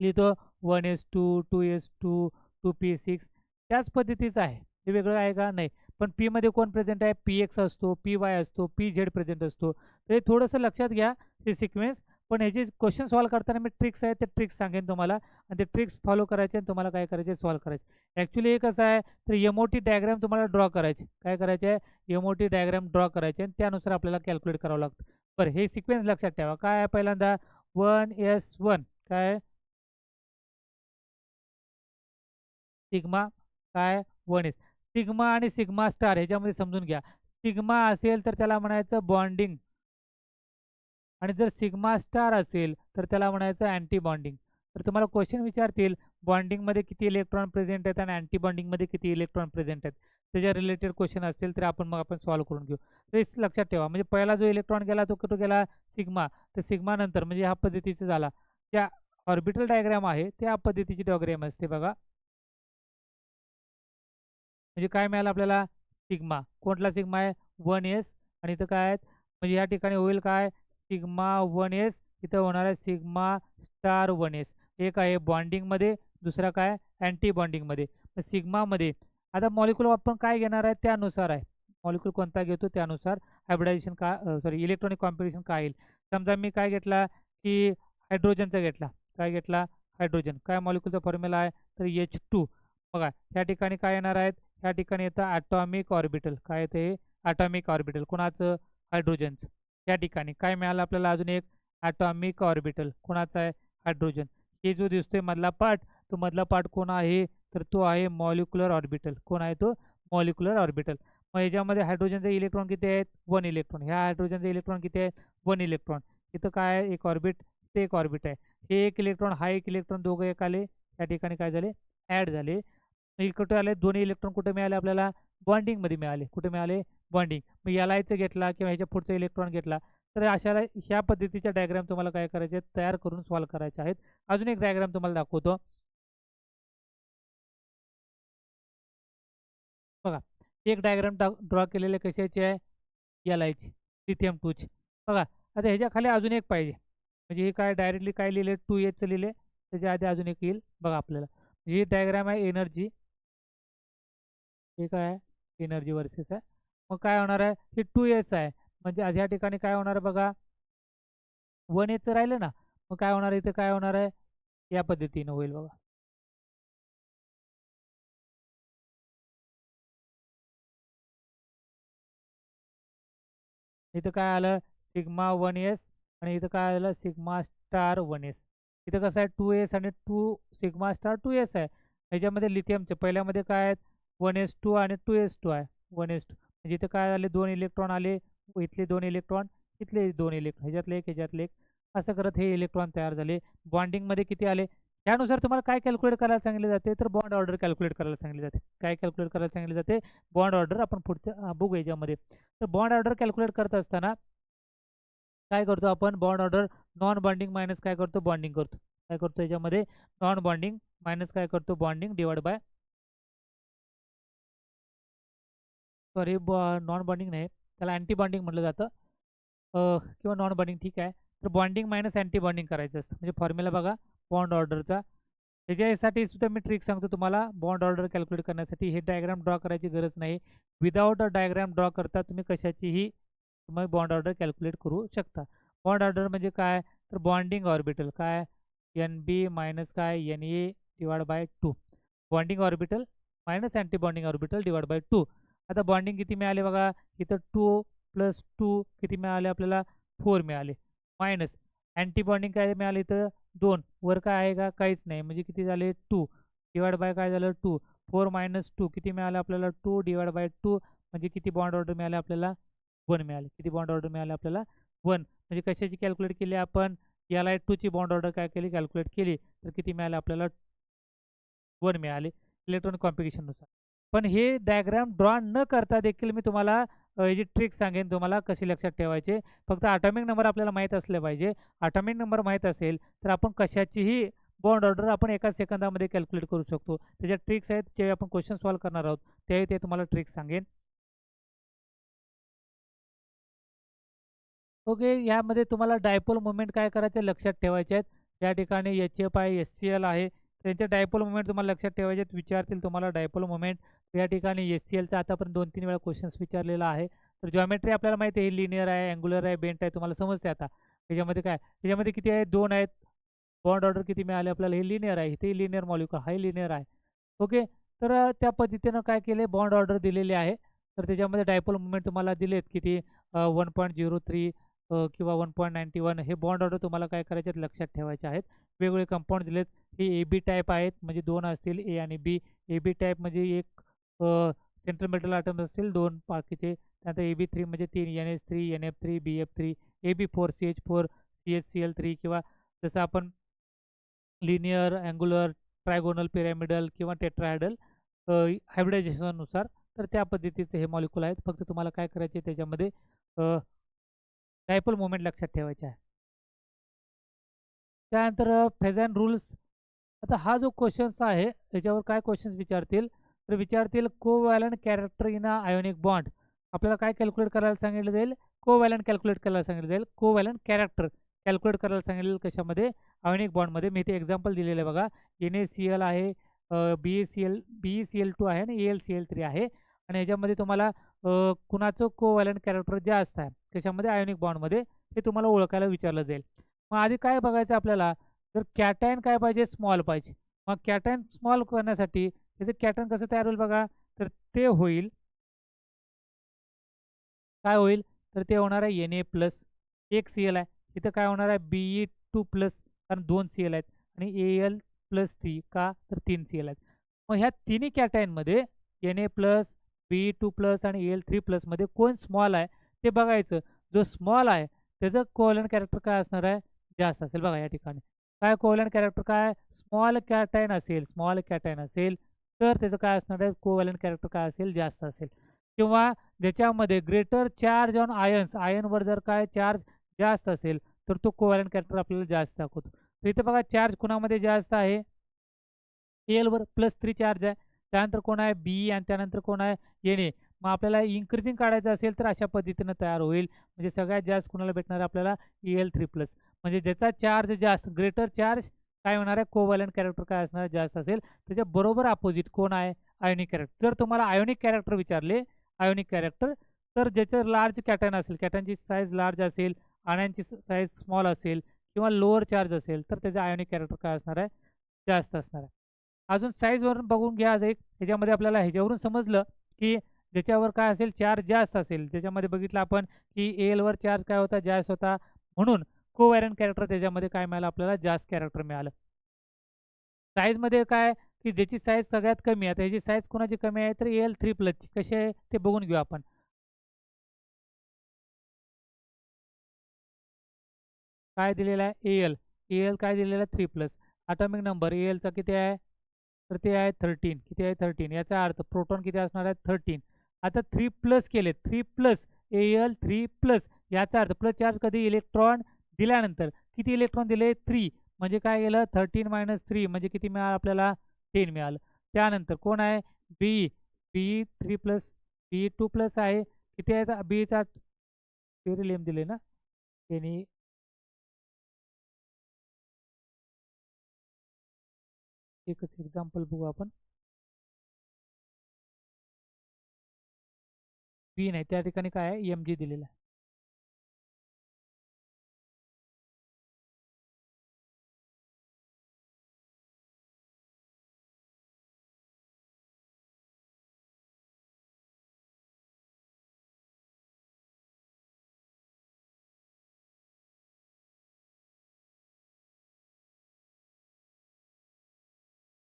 लिहितो 1s2 2s2 2p6. त्याच पद्धतीचं आहे. हे वेगळं आहे का? नाही. पण पी मध्ये कोण प्रेझेंट आहे? px असतो, py असतो, pz प्रेझेंट असतो. तर हे थोडंसं लक्षात घ्या हे सिक्वेन्स. पण हे जे क्वेश्चन सॉल्व्ह करताना मी ट्रिक्स आहे ते ट्रिक्स सांगेन तुम्हाला आणि ते ट्रिक्स फॉलो करायचे आणि तुम्हाला काय करायचे? सॉल्व्ह करायचे. ॲक्च्युली हे कसं आहे तर एमओटी डायग्राम तुम्हाला ड्रॉ करायचे. काय करायचे आहे? एमओटी डायग्राम ड्रॉ करायचे आणि त्यानुसार आपल्याला कॅल्क्युलेट करावं लागतं. बरं हे सिक्वेन्स लक्षात ठेवा. काय आहे? पहिल्यांदा 1s1 काय? सिग्मा काय? 1s. सिग्मा आणि सिग्मा स्टार ह्याच्यामध्ये समजून घ्या. सिग्मा असेल तर त्याला म्हणायचं बॉन्डिंग आणि जर सिग्मा स्टार असेल तर त्याला म्हणायचं अँटी बॉन्डिंग. तर तुम्हाला क्वेश्चन विचारतील बॉन्डिंगमध्ये किती इलेक्ट्रॉन प्रेझेंट आहेत आणि अँटी बॉन्डिंगमध्ये किती इलेक्ट्रॉन प्रेझेंट आहेत. त्याच्या रिलेटेड क्वेश्चन असतील तर आपण सॉल्व्ह करून घेऊ. तर लक्षात ठेवा. म्हणजे पहिला जो इलेक्ट्रॉन गेला तो कुठं गेला? सिग्मा. तर सिग्मा नंतर म्हणजे ह्या पद्धतीचा झाला. त्या ऑर्बिटल डायग्राम आहे त्या पद्धतीची डायग्राम असते बघा. म्हणजे काय मिळालं आपल्याला? सिग्मा. कोणता सिग्मा आहे? 1s. आणि इथं काय आहेत? म्हणजे या ठिकाणी होईल काय? सिग्मा 1s इथं होणार आहे सिग्मा स्टार 1s. एक आहे बॉन्डिंगमध्ये, दुसरा काय अँटी बॉन्डिंगमध्ये. तर सिग्मामध्ये आता मॉलिक्यूल आपण काय घेणार आहे त्यानुसार आहे. मॉलिक्यूल कोणता घेतो त्यानुसार हायब्रिडायझेशन का सॉरी इलेक्ट्रॉनिक कॉम्पिटिशन काय येईल. समजा मी काय घेतला की हायड्रोजनचा घेतला. काय घेतला हायड्रोजन. काय मॉलिक्यूलचा फॉर्म्युला आहे तर H2. बघा या ठिकाणी काय येणार आहेत, या ठिकाणी येतं ॲटॉमिक ऑर्बिटल. काय येतं हे ॲटॉमिक ऑर्बिटल कोणाचं हायड्रोजनचं. या ठिकाणी काय मिळालं आपल्याला अजून एक ॲटॉमिक ऑर्बिटल कोणाचा आहे हायड्रोजन. हे जो दिसतोय मधला पार्ट, तो मधला पार्ट कोण आहे तर तो आहे मॉलिक्युलर ऑर्बिटल. कोण आहे तो मॉलिक्युलर ऑर्बिटल. मग याच्यामध्ये हायड्रोजनचे इलेक्ट्रॉन किती आहेत 1 इलेक्ट्रॉन. ह्या हायड्रोजनचे इलेक्ट्रॉन किती आहेत 1 इलेक्ट्रॉन. इथं काय आहे एक ऑर्बिट, ते एक ऑर्बिट आहे. हे एक इलेक्ट्रॉन हा एक इलेक्ट्रॉन दोघं एक आले, या ठिकाणी काय झाले ॲड झाले. कुठे आले दोन्ही इलेक्ट्रॉन कुठे मिळाले आपल्याला बॉन्डिंगमध्ये मिळाले. कुठे मिळाले बॉन्डिंग. मग याला याचं घेतला किंवा ह्याच्या पुढचा इलेक्ट्रॉन घेतला तर अशाला ह्या पद्धतीच्या डायग्राम तुम्हाला काय करायचे तयार करून सॉल्व्ह करायचे आहेत. अजून एक डायग्राम तुम्हाला दाखवतो बघा. एक डायग्राम ड्रॉ केलेले कशाचे आहे यालायची लिथियम 2ची. बघा आता ह्याच्या खाली अजून एक पाहिजे. म्हणजे हे काय डायरेक्टली काय लिहिले 2Hचं लिहिले, त्याच्या आधी अजून एक येईल बघा आपल्याला. म्हणजे ही डायग्राम आहे एनर्जी. हे काय आहे एनर्जी वर्सेस आहे. मग काय होणार आहे हे 2H आहे. म्हणजे ह्या ठिकाणी काय होणार आहे बघा 1Hचं राहिलं ना. मग काय होणार आहे इथं काय होणार आहे या पद्धतीनं होईल बघा. इथं काय आलं सिग्मा 1s आणि इथं काय आलं सिग्मा स्टार 1s. इथं कसं आहे 2s आणि 2 सिग्मा स्टार 2s आहे. ह्याच्यामध्ये लिथियमचे पहिल्यामध्ये काय आहेत 1s2 आणि 2s2 आहे 1s2. म्हणजे इथं काय आले 2 इलेक्ट्रॉन आले, इथले 2 इलेक्ट्रॉन, इथले 2 इलेक्ट्रॉन, ह्याच्यातले एक असं करत हे इलेक्ट्रॉन तयार झाले. बॉन्डिंगमध्ये किती आले त्यानुसार तुम्हाला काय कॅल्क्युलेट करायला सांगितले जाते तर बॉन्ड ऑर्डर कॅल्क्युलेट करायला सांगितले जाते. काय कॅल्क्युलेट करायला सांगितले जाते बॉन्ड ऑर्डर. आपण पुढच्या बघू याच्यामध्ये. तर बॉन्ड ऑर्डर कॅल्क्युलेट करत असताना काय करतो आपण bond order non bonding minus काय करतो बॉन्डिंग करतो. काय करतो याच्यामध्ये नॉन बॉन्डिंग मायनस काय करतो bonding divide by sorry non bonding नाही त्याला अँटी बॉन्डिंग म्हटलं जातं किंवा नॉन बॉन्डिंग ठीक आहे. तर बॉन्डिंग मायनस अँटी बॉन्डिंग करायचं असतं. म्हणजे फॉर्म्युला बघा बॉन्ड ऑर्डरचा. त्याच्यासाठी सुद्धा मी ट्रिक सांगतो तुम्हाला बॉन्ड ऑर्डर कॅल्क्युलेट करण्यासाठी. हे डायग्राम ड्रॉ करायची गरज नाही. विदाउट अ डायग्राम ड्रॉ करता तुम्ही कशाचीही तुम्ही बॉन्ड ऑर्डर कॅल्क्युलेट करू शकता. बॉन्ड ऑर्डर म्हणजे काय तर बॉन्डिंग ऑर्बिटल काय NB मायनस काय NA divide by 2. Bonding orbital minus anti bonding orbital divide by 2. आता बॉन्डिंग किती मिळाले बघा इथं 2 + 2 किती मिळाले आपल्याला 4 मिळाले. मायनस अँटी बॉन्डिंग काय मिळाले इथं 2. वर काय आहे का काहीच नाही. म्हणजे किती झाले 2 डिवाइड बाय काय झालं 2. 4 - 2 किती मिळाले आपल्याला 2 डिवाइड बाय 2. म्हणजे किती बॉन्ड ऑर्डर मिळाले आपल्याला 1 मिळाले. किती बॉन्ड ऑर्डर मिळाले आपल्याला 1. म्हणजे कशाची कॅल्क्युलेट केली आपण याला 2ची बॉन्ड ऑर्डर काय केली कॅल्क्युलेट केली तर किती मिळाले आपल्याला 1 मिळाले इलेक्ट्रॉनिक कॉम्पिटिशननुसार. पण हे डायग्राम ड्रॉ न करता देखील मी तुम्हाला याची ट्रिक सांगेन तुम्हाला कशी लक्षात ठेवायचे. फक्त ॲटॉमिक नंबर आपल्याला माहीत असले पाहिजे. ॲटॉमिक नंबर माहीत असेल तर आपण कशाचीही बॉन्ड ऑर्डर आपण एका सेकंदामध्ये कॅल्क्युलेट करू शकतो. त्याच्या ट्रिक्स आहेत जे आपण क्वेश्चन सॉल्व्ह करणार आहोत त्यावेळी ते तुम्हाला ट्रिक्स सांगेन. ओके यामध्ये तुम्हाला डायपोल मुवमेंट काय करायचं लक्षात ठेवायचे आहेत. या ठिकाणी HF आहे SCL आहे त्यांचे डायपोल मुवमेंट तुम्हाला लक्षात ठेवायचे आहेत. विचारतील तुम्हाला डायपोल मुवमेंट. या ठिकाणी SCLचा आतापर्यंत 2-3 वेळा क्वेश्चन्स विचारलेला आहे. तर जॉमेट्री आपल्याला माहिती आहे लिनियर आहे अँग्युलर आहे बेंट आहे तुम्हाला समजते. आता त्याच्यामध्ये काय त्याच्यामध्ये किती आहे 2 आहेत. बॉन्ड ऑर्डर किती मिळाले आपल्याला हे लिनियर आहे. इथे लिनियर मॉलिक्युल हा लिनियर आहे. ओके तर त्या पद्धतीनं काय केले बॉन्ड ऑर्डर दिलेली आहे. तर त्याच्यामध्ये डायपोल मुवमेंट तुम्हाला दिलेत किती 1.03 किंवा 1.91 हे बॉन्ड ऑर्डर तुम्हाला काय करायचे लक्षात ठेवायचे आहेत. वेगवेगळे कंपाऊंड दिलेत. हे AB टाईप आहेत म्हणजे 2 असतील A आणि B. AB टाईप म्हणजे एक सेंट्रल मेटल आयटम असतील 2 बाकीचे. त्यानंतर AB3 म्हणजे 3 NH3 NF3 BF3 AB4 CH4 CHCl3 किंवा जसं आपण लिनियर अँग्युलर ट्रायगोनल पिरॅमिडल किंवा टेट्राहायडल हायब्रिडायझेशननुसार. तर त्या पद्धतीचे हे मॉलिक्यूल आहेत. फक्त तुम्हाला काय करायचे त्याच्यामध्ये डायपोल मुवमेंट लक्षात ठेवायचे आहे. त्यानंतर फेझॅन रूल्स. आता हा जो क्वेश्चन्स आहे त्याच्यावर काय क्वेश्चन्स विचारतील तर विचारतील covalent character in a ionic bond. आपल्याला काय कॅल्क्युलेट करायला सांगितलं जाईल कोव्हॅलंट कॅल्क्युलेट करायला सांगितलं जाईल कोव्हॅलंट कॅरेक्टर कॅल्क्युलेट करायला सांगितलेलं कशामध्ये, आयोनिक बॉन्डमध्ये. मी इथे एक्झाम्पल दिलेलं आहे बघा. NaCl आहे, BeCl2 आहे आणि AlCl3 आहे. आणि ह्याच्यामध्ये तुम्हाला कुणाचं कोव्हॅलंट कॅरेक्टर जास्त आहे कशामध्ये, आयोनिक बॉन्डमध्ये, हे तुम्हाला ओळखायला विचारलं जाईल. मग आधी काय बघायचं आपल्याला, तर कॅटायन काय पाहिजे, स्मॉल पाहिजे. मग कॅटायन स्मॉल करण्यासाठी त्याचं कॅटायन कसं तयार होईल बघा, तर ते होईल, काय होईल, तर ते होणार आहे Na+, एक Cl आहे, इथं काय होणार आहे Be2+, कारण 2 Cl आहेत, आणि Al+3 का, तर 3 Cl आहेत. मग ह्या तिन्ही कॅटायनमध्ये Na+, Be2+ आणि Al3+ मध्ये कोण स्मॉल आहे ते बघायचं. जो स्मॉल आहे त्याचं कोव्हॅलंट कॅरेक्टर काय असणार आहे, जास्त असेल. बघा या ठिकाणी काय कोव्हॅलंट कॅरेक्टर, काय स्मॉल कॅटायन असेल तर त्याचं काय असणार आहे, कोव्हॅलंट कॅरेक्टर काय असेल, जास्त असेल. किंवा ज्याच्यामध्ये ग्रेटर चार्ज ऑन आयन्स, आयनवर जर काय चार्ज जास्त असेल तर तो कोव्हॅलंट कॅरेक्टर आपल्याला जास्त दाखवतो. तर इथे बघा चार्ज कुणामध्ये जास्त आहे, Al वर +3 चार्ज आहे, त्यानंतर कोण आहे Be, आणि त्यानंतर कोण आहे Na. मग आपल्याला इन्क्रीजिंग काढायचं असेल तर अशा पद्धतीनं तयार होईल. म्हणजे सगळ्यात जास्त कुणाला भेटणार आपल्याला, Al3+. म्हणजे ज्याचा चार्ज जास्त, ग्रेटर चार्ज काय होणार आहे, कोव्हॅलंट कॅरेक्टर काय असणार आहे, जास्त असेल. त्याच्या बरोबर अपोजिट कोण आहे, आयोनिक कॅरेक्टर. जर तुम्हाला आयोनिक कॅरेक्टर विचारले, आयोनिक कॅरेक्टर, तर ज्याचं लार्ज कॅटन असेल, कॅटनची साईज लार्ज असेल, आण्यांची साईज स्मॉल असेल, किंवा लोअर चार्ज असेल, तर त्याचं आयोनिक कॅरेक्टर काय असणार आहे, जास्त असणार आहे. अजून साईजवरून बघून घ्या आज एक. ह्याच्यामध्ये आपल्याला ह्याच्यावरून समजलं की ज्याच्यावर काय असेल, चार्ज जास्त असेल, ज्याच्यामध्ये बघितलं आपण की Al वर चार्ज काय होता, जास्त होता, म्हणून कोव्हॅलंट कॅरेक्टर त्याच्यामध्ये काय मिळालं आपल्याला, जास्त कॅरेक्टर मिळालं. साईजमध्ये काय, की ज्याची साईज सगळ्यात कमी आहे, त्याची साईज कोणाची कमी आहे, तर Al3+. कशी आहे ते बघून घेऊ आपण. काय दिलेलं आहे, Al काय दिलेलं आहे, 3+. ॲटॉमिक नंबर Alचा किती आहे, तर ते आहे 13. किती आहे, 13. याचा अर्थ प्रोटॉन किती असणार आहे, 13. आता 3+ केले, 3+ Al3+, याचा अर्थ प्लस चार्ज कधी, इलेक्ट्रॉन दिल्यानंतर. किती इलेक्ट्रॉन दिले, 3. म्हणजे काय गेलं, 13 - 3 म्हणजे किती मिळालं आपल्याला, 10 मिळालं. त्यानंतर कोण आहे, Be3+, Be2+ आहे, किती आहे बीचा, बेरिलियम दिले ना त्यांनी. एकच एक्झाम्पल बघू आपण. बी नाही, त्या ठिकाणी काय आहे, Mg दिलेला आहे.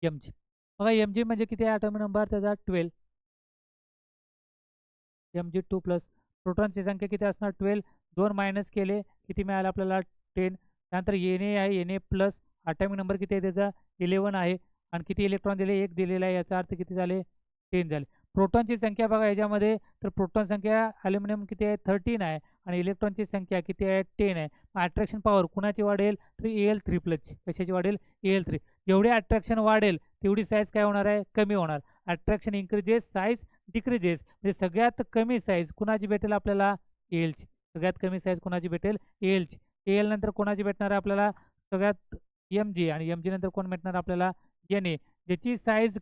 Mg बघा, Mg म्हणजे किती आहे, ॲटॉमिक नंबर त्याचा 12. Mg2+. प्रोटॉनची संख्या किती असणार, 12. 2 मायनस केले, किती मिळालं आपल्याला, 10. त्यानंतर Na आहे, Na+. ॲटॉमिक नंबर किती आहे त्याचा, 11 आहे. आणि किती इलेक्ट्रॉन दिले, एक दिलेला आहे, याचा अर्थ किती झाले, 10 झाले. प्रोटॉनची संख्या बघा याच्यामध्ये, तर प्रोटॉन संख्या ॲल्युमिनियम किती आहे, 13 आहे, आणि इलेक्ट्रॉनची संख्या किती आहे, 10 आहे. अट्रॅक्शन पॉवर कुणाची वाढेल, तर Al3+. कशाची वाढेल, Al3. जेवढी अट्रॅक्शन वाढेल तेवढी साईज काय होणार आहे, कमी होणार. Attraction increases, size decreases. म्हणजे सगळ्यात कमी साईज कुणाची भेटेल आपल्याला, Alची. सगळ्यात कमी साईज कुणाची भेटेल, Alची. Al नंतर कोणाची भेटणार आहे आपल्याला, सगळ्यात Mg, आणि Mg नंतर कोण भेटणार आपल्याला, Na. ज्याची साईज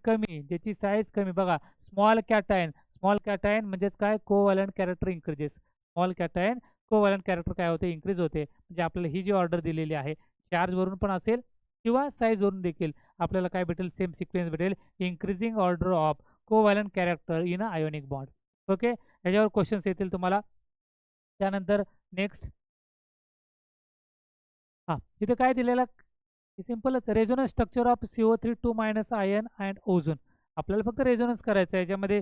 कमी बघा, स्मॉल कॅटायन म्हणजेच काय, covalent character increases. Small cation covalent character काय होते, इन्क्रीज होते. म्हणजे आपल्याला ही जी ऑर्डर दिलेली आहे, चार्जवरून पण असेल किंवा साईजवरून देखील आपल्याला काय भेटेल, सेम सिक्वेन्स भेटेल, increasing order of covalent character in a ionic bond. Okay, याच्यावर क्वेश्चन्स येतील तुम्हाला. त्यानंतर नेक्स्ट, हां, इथे काय दिलेलं, सिम्पलच, resonance structure of CO3 - ion and ozone. आपल्याला फक्त रेझोनन्स करायचं आहे, याच्यामध्ये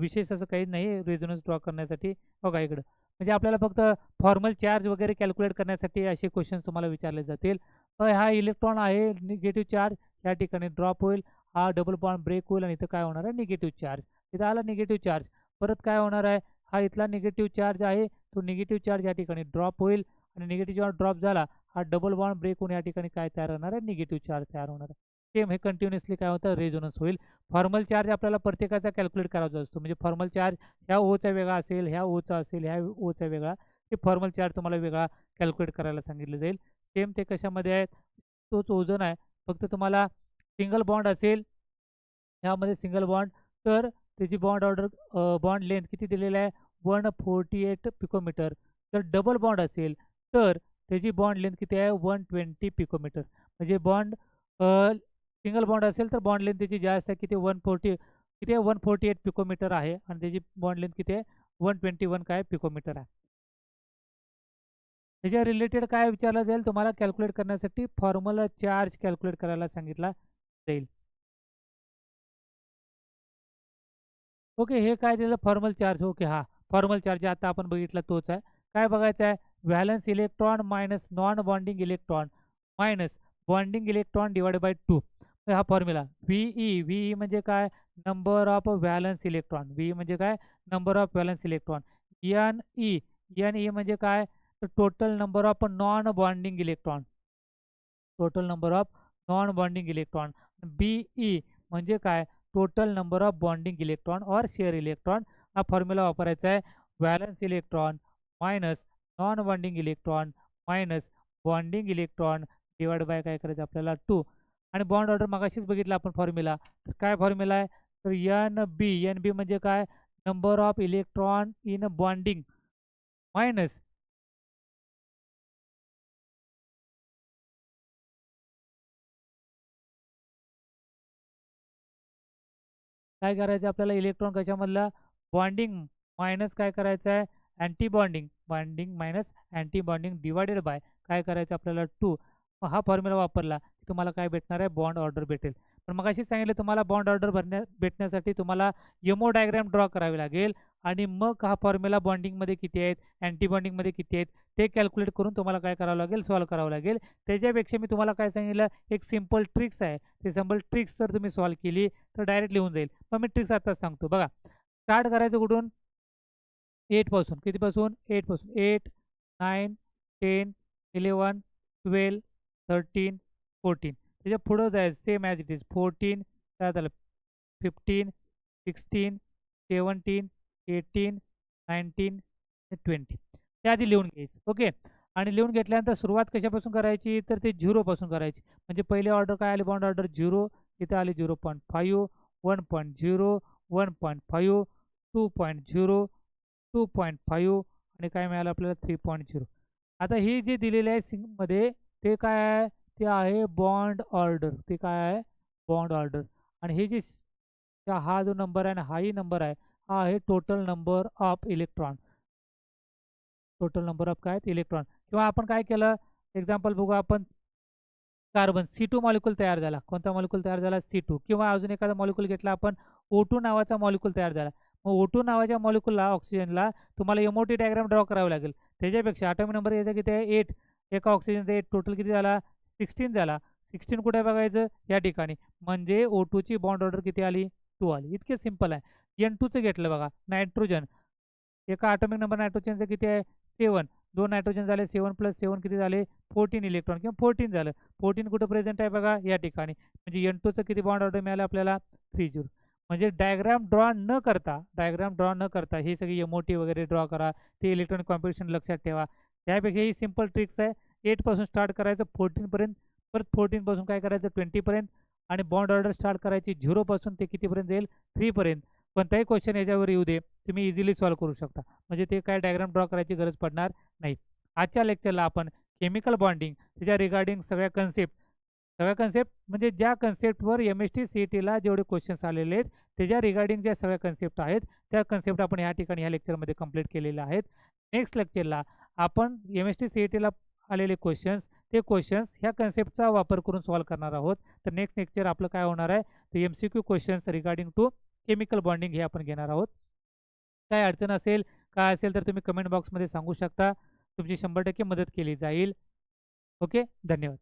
विशेष असं काही नाही रेझोनन्स ड्रॉ करण्यासाठी. बघा इकडं, म्हणजे आपल्याला फक्त फॉर्मल चार्ज वगैरे कॅल्क्युलेट करण्यासाठी असे क्वेश्चन्स तुम्हाला विचारले जातील. हा इलेक्ट्रॉन आहे, निगेटिव्ह चार्ज या ठिकाणी ड्रॉप होईल, हा डबल बॉन्ड ब्रेक होईल, आणि इथं काय होणार आहे, निगेटिव्ह चार्ज. इथं आला निगेटिव्ह चार्ज, परत काय होणार आहे, हा इथला निगेटिव्ह चार्ज आहे, तो निगेटिव्ह चार्ज या ठिकाणी ड्रॉप होईल, आणि निगेटिव्ह चार्ज ड्रॉप झाला, हा डबल बॉन्ड ब्रेक होऊन या ठिकाणी काय तयार होणार आहे, निगेटिव्ह चार्ज तयार होणार आहे. सेम हे कंटिन्युअसली काय होतं, रेझोनन्स होईल. फॉर्मल चार्ज आपल्याला प्रत्येकाचा कॅल्क्युलेट करायचा असतो. म्हणजे फॉर्मल चार्ज ह्या ओचा वेगळा असेल, ह्या ओचा असेल, ह्या ओचा वेगळा, हे फॉर्मल चार्ज तुम्हाला वेगळा कॅल्क्युलेट करायला सांगितलं जाईल. सेम ते कशामध्ये आहे, तोच ओझोन आहे, फक्त तुम्हाला सिंगल बॉन्ड असेल ह्यामध्ये सिंगल बॉन्ड, तर त्याची बॉन्ड लेंथ किती दिलेली आहे 148 पिकोमीटर. जर डबल बॉन्ड असेल तर त्याची बॉन्ड लेंथ किती आहे 120 पिकोमीटर. म्हणजे सिंगल बॉन्ड असेल तर बॉन्ड लेंथ त्याची जास्त आहे, किती 148 पिकोमीटर आहे, आणि त्याची बॉन्ड लेंथ किती आहे 121 काय पिकोमीटर आहे. त्याच्या रिलेटेड काय विचारलं जाईल तुम्हाला कॅल्क्युलेट करण्यासाठी, फॉर्म्युला चार्ज कॅल्क्युलेट करायला सांगितला जाईल. ओके, हे काय दिलं फॉर्मल चार्ज. ओके, हा फॉर्मल चार्ज आता आपण बघितला तोच आहे. काय बघायचं आहे, valence electron minus non bonding electron minus bonding electron divide by 2. हा फॉर्म्युला व्हीई म्हणजे काय, number of valence electron. V म्हणजे काय, number of valence electron. N E म्हणजे काय, तर total number of non bonding electron. Total number of non bonding electron. BE म्हणजे काय, total number of bonding electron और शेअर इलेक्ट्रॉन. हा फॉर्म्युला वापरायचा आहे, valence electron minus non bonding electron minus bonding electron divide bye काय करायचं आपल्याला 2. आणि बॉन्ड ऑर्डर मगाशीच बघितला आपण फॉर्म्युला. तर काय फॉर्म्युला आहे, तर एन बी म्हणजे काय, number of electron in bonding minus काय करायचं आपल्याला, इलेक्ट्रॉन कशामधला बॉन्डिंग मायनस काय करायचं आहे anti bonding, bonding minus anti bonding divided by काय करायचं आपल्याला 2. हा फॉर्म्युला वापरला की तुम्हाला काय भेटणार आहे, बॉन्ड ऑर्डर भेटेल. पण मग अशी सांगितलं तुम्हाला बॉन्ड ऑर्डर भेटण्यासाठी तुम्हाला यमो डायग्राम ड्रॉ करावी लागेल, आणि मग हा फॉर्म्युला बॉन्डिंगमध्ये किती आहेत अँटी बॉन्डिंगमध्ये किती आहेत ते कॅल्क्युलेट करून तुम्हाला काय करावं लागेल, सॉल्व्ह करावं लागेल. त्याच्यापेक्षा मी तुम्हाला काय सांगितलं, एक सिम्पल ट्रिक्स आहे, ते सिम्पल ट्रिक्स जर तुम्ही सॉल्व्ह केली तर डायरेक्ट लिहून जाईल. पण मी ट्रिक्स आताच सांगतो बघा. स्टार्ट करायचं कुठून, 8 पासून. कितीपासून 8 पासून, 8 9 10 11 12 13 14. त्याच्या पुढं जायचं सेम ॲज इट इज 14, काय झालं 15 16 17 18 19 20. त्याआधी लिहून घ्यायचं. ओके, आणि लिहून घेतल्यानंतर सुरुवात कशापासून करायची, तर ते 0 पासून करायची. म्हणजे पहिले ऑर्डर काय आली, बॉन्ड ऑर्डर 0, इथे आली 0.5 1.0 1.5 2.0 2.5 आणि काय मिळालं आपल्याला 3.0. आता ही जी दिलेली आहे मध्ये ते काय आहे, ते आहे बॉन्ड ऑर्डर. ते काय आहे, बॉन्ड ऑर्डर. आणि हे जे हा जो नंबर आहे ना, हाही नंबर आहे, हा आहे total number of electron. Total number of काय इलेक्ट्रॉन. किंवा आपण काय केलं, एक्झाम्पल बघू आपण, कार्बन C2 मॉलिक्यूल तयार झाला. कोणता मॉलिक्यूल तयार झाला, C2. किंवा अजून एखादा मॉलिक्यूल घेतला आपण, O2 नावाचा मॉलिक्यूल तयार झाला. मग O2 नावाच्या मॉलिक्यूलला, ऑक्सिजनला तुम्हाला एमओटी डायग्राम ड्रॉ करावं लागेल. त्याच्यापेक्षा ॲटॉमिक नंबर याचा किती आहे 8, एका ऑक्सिजनचा 8, टोटल किती झाला 16 झाला. 16 कुठे बघायचं, या ठिकाणी. म्हणजे O2 ची बॉन्ड ऑर्डर किती आली, 2 आली. इतके सिंपल आहे. N2चं घेतलं बघा, नायट्रोजन. एका ॲटॉमिक नंबर नायट्रोजनचं किती आहे 7, 2 नायट्रोजन झाले, 7 + 7 किती झाले 14 इलेक्ट्रॉन, किंवा 14 झालं. 14 कुठं प्रेझेंट आहे बघा, या ठिकाणी. म्हणजे N2चं किती बॉन्ड ऑर्डर मिळालं आपल्याला 30. म्हणजे डायग्राम ड्रॉ न करता ही सगळी एमओटी वगैरे ड्रॉ करा, ते इलेक्ट्रॉनिक कॉम्पिटिशन लक्षात ठेवा. त्यापेक्षा ही सिंपल ट्रिक्स आहे. 8 पासून स्टार्ट करायचं 14 पर्यंत, परत 14 पासून काय करायचं 20 पर्यंत, आणि बॉन्ड ऑर्डर स्टार्ट करायची 0 पासून ते कितीपर्यंत जाईल 3 पर्यंत. कोणताही क्वेश्चन याच्यावर येऊ दे, तुम्ही इझिली सॉल्व्ह करू शकता. म्हणजे ते काय डायग्राम ड्रॉ करायची गरज पडणार नाही. आजच्या लेक्चरला आपण केमिकल बॉन्डिंग, त्याच्या रिगार्डिंग सगळ्या कन्सेप्ट म्हणजे ज्या कन्सेप्टवर MST CETला जेवढे क्वेश्चन्स आलेले आहेत त्याच्या रिगार्डिंग ज्या सगळ्या कन्सेप्ट आहेत त्या कन्सेप्ट आपण या ठिकाणी ह्या लेक्चरमध्ये कंप्लीट केलेल्या आहेत. नेक्स्ट लेक्चरला आपण MST CETला आलेले ते क्वेश्चन्स ह्या कन्सेप्टचा वापर करून सॉल्व्ह करणार आहोत. तर नेक्स्ट लेक्चर आपलं काय होणार आहे, तर MCQ questions regarding to chemical bonding हे आपण घेणार आहोत. काय अडचण असेल, काय असेल तर तुम्ही कमेंट बॉक्समध्ये सांगू शकता. तुमची 100% मदत केली जाईल. ओके, धन्यवाद.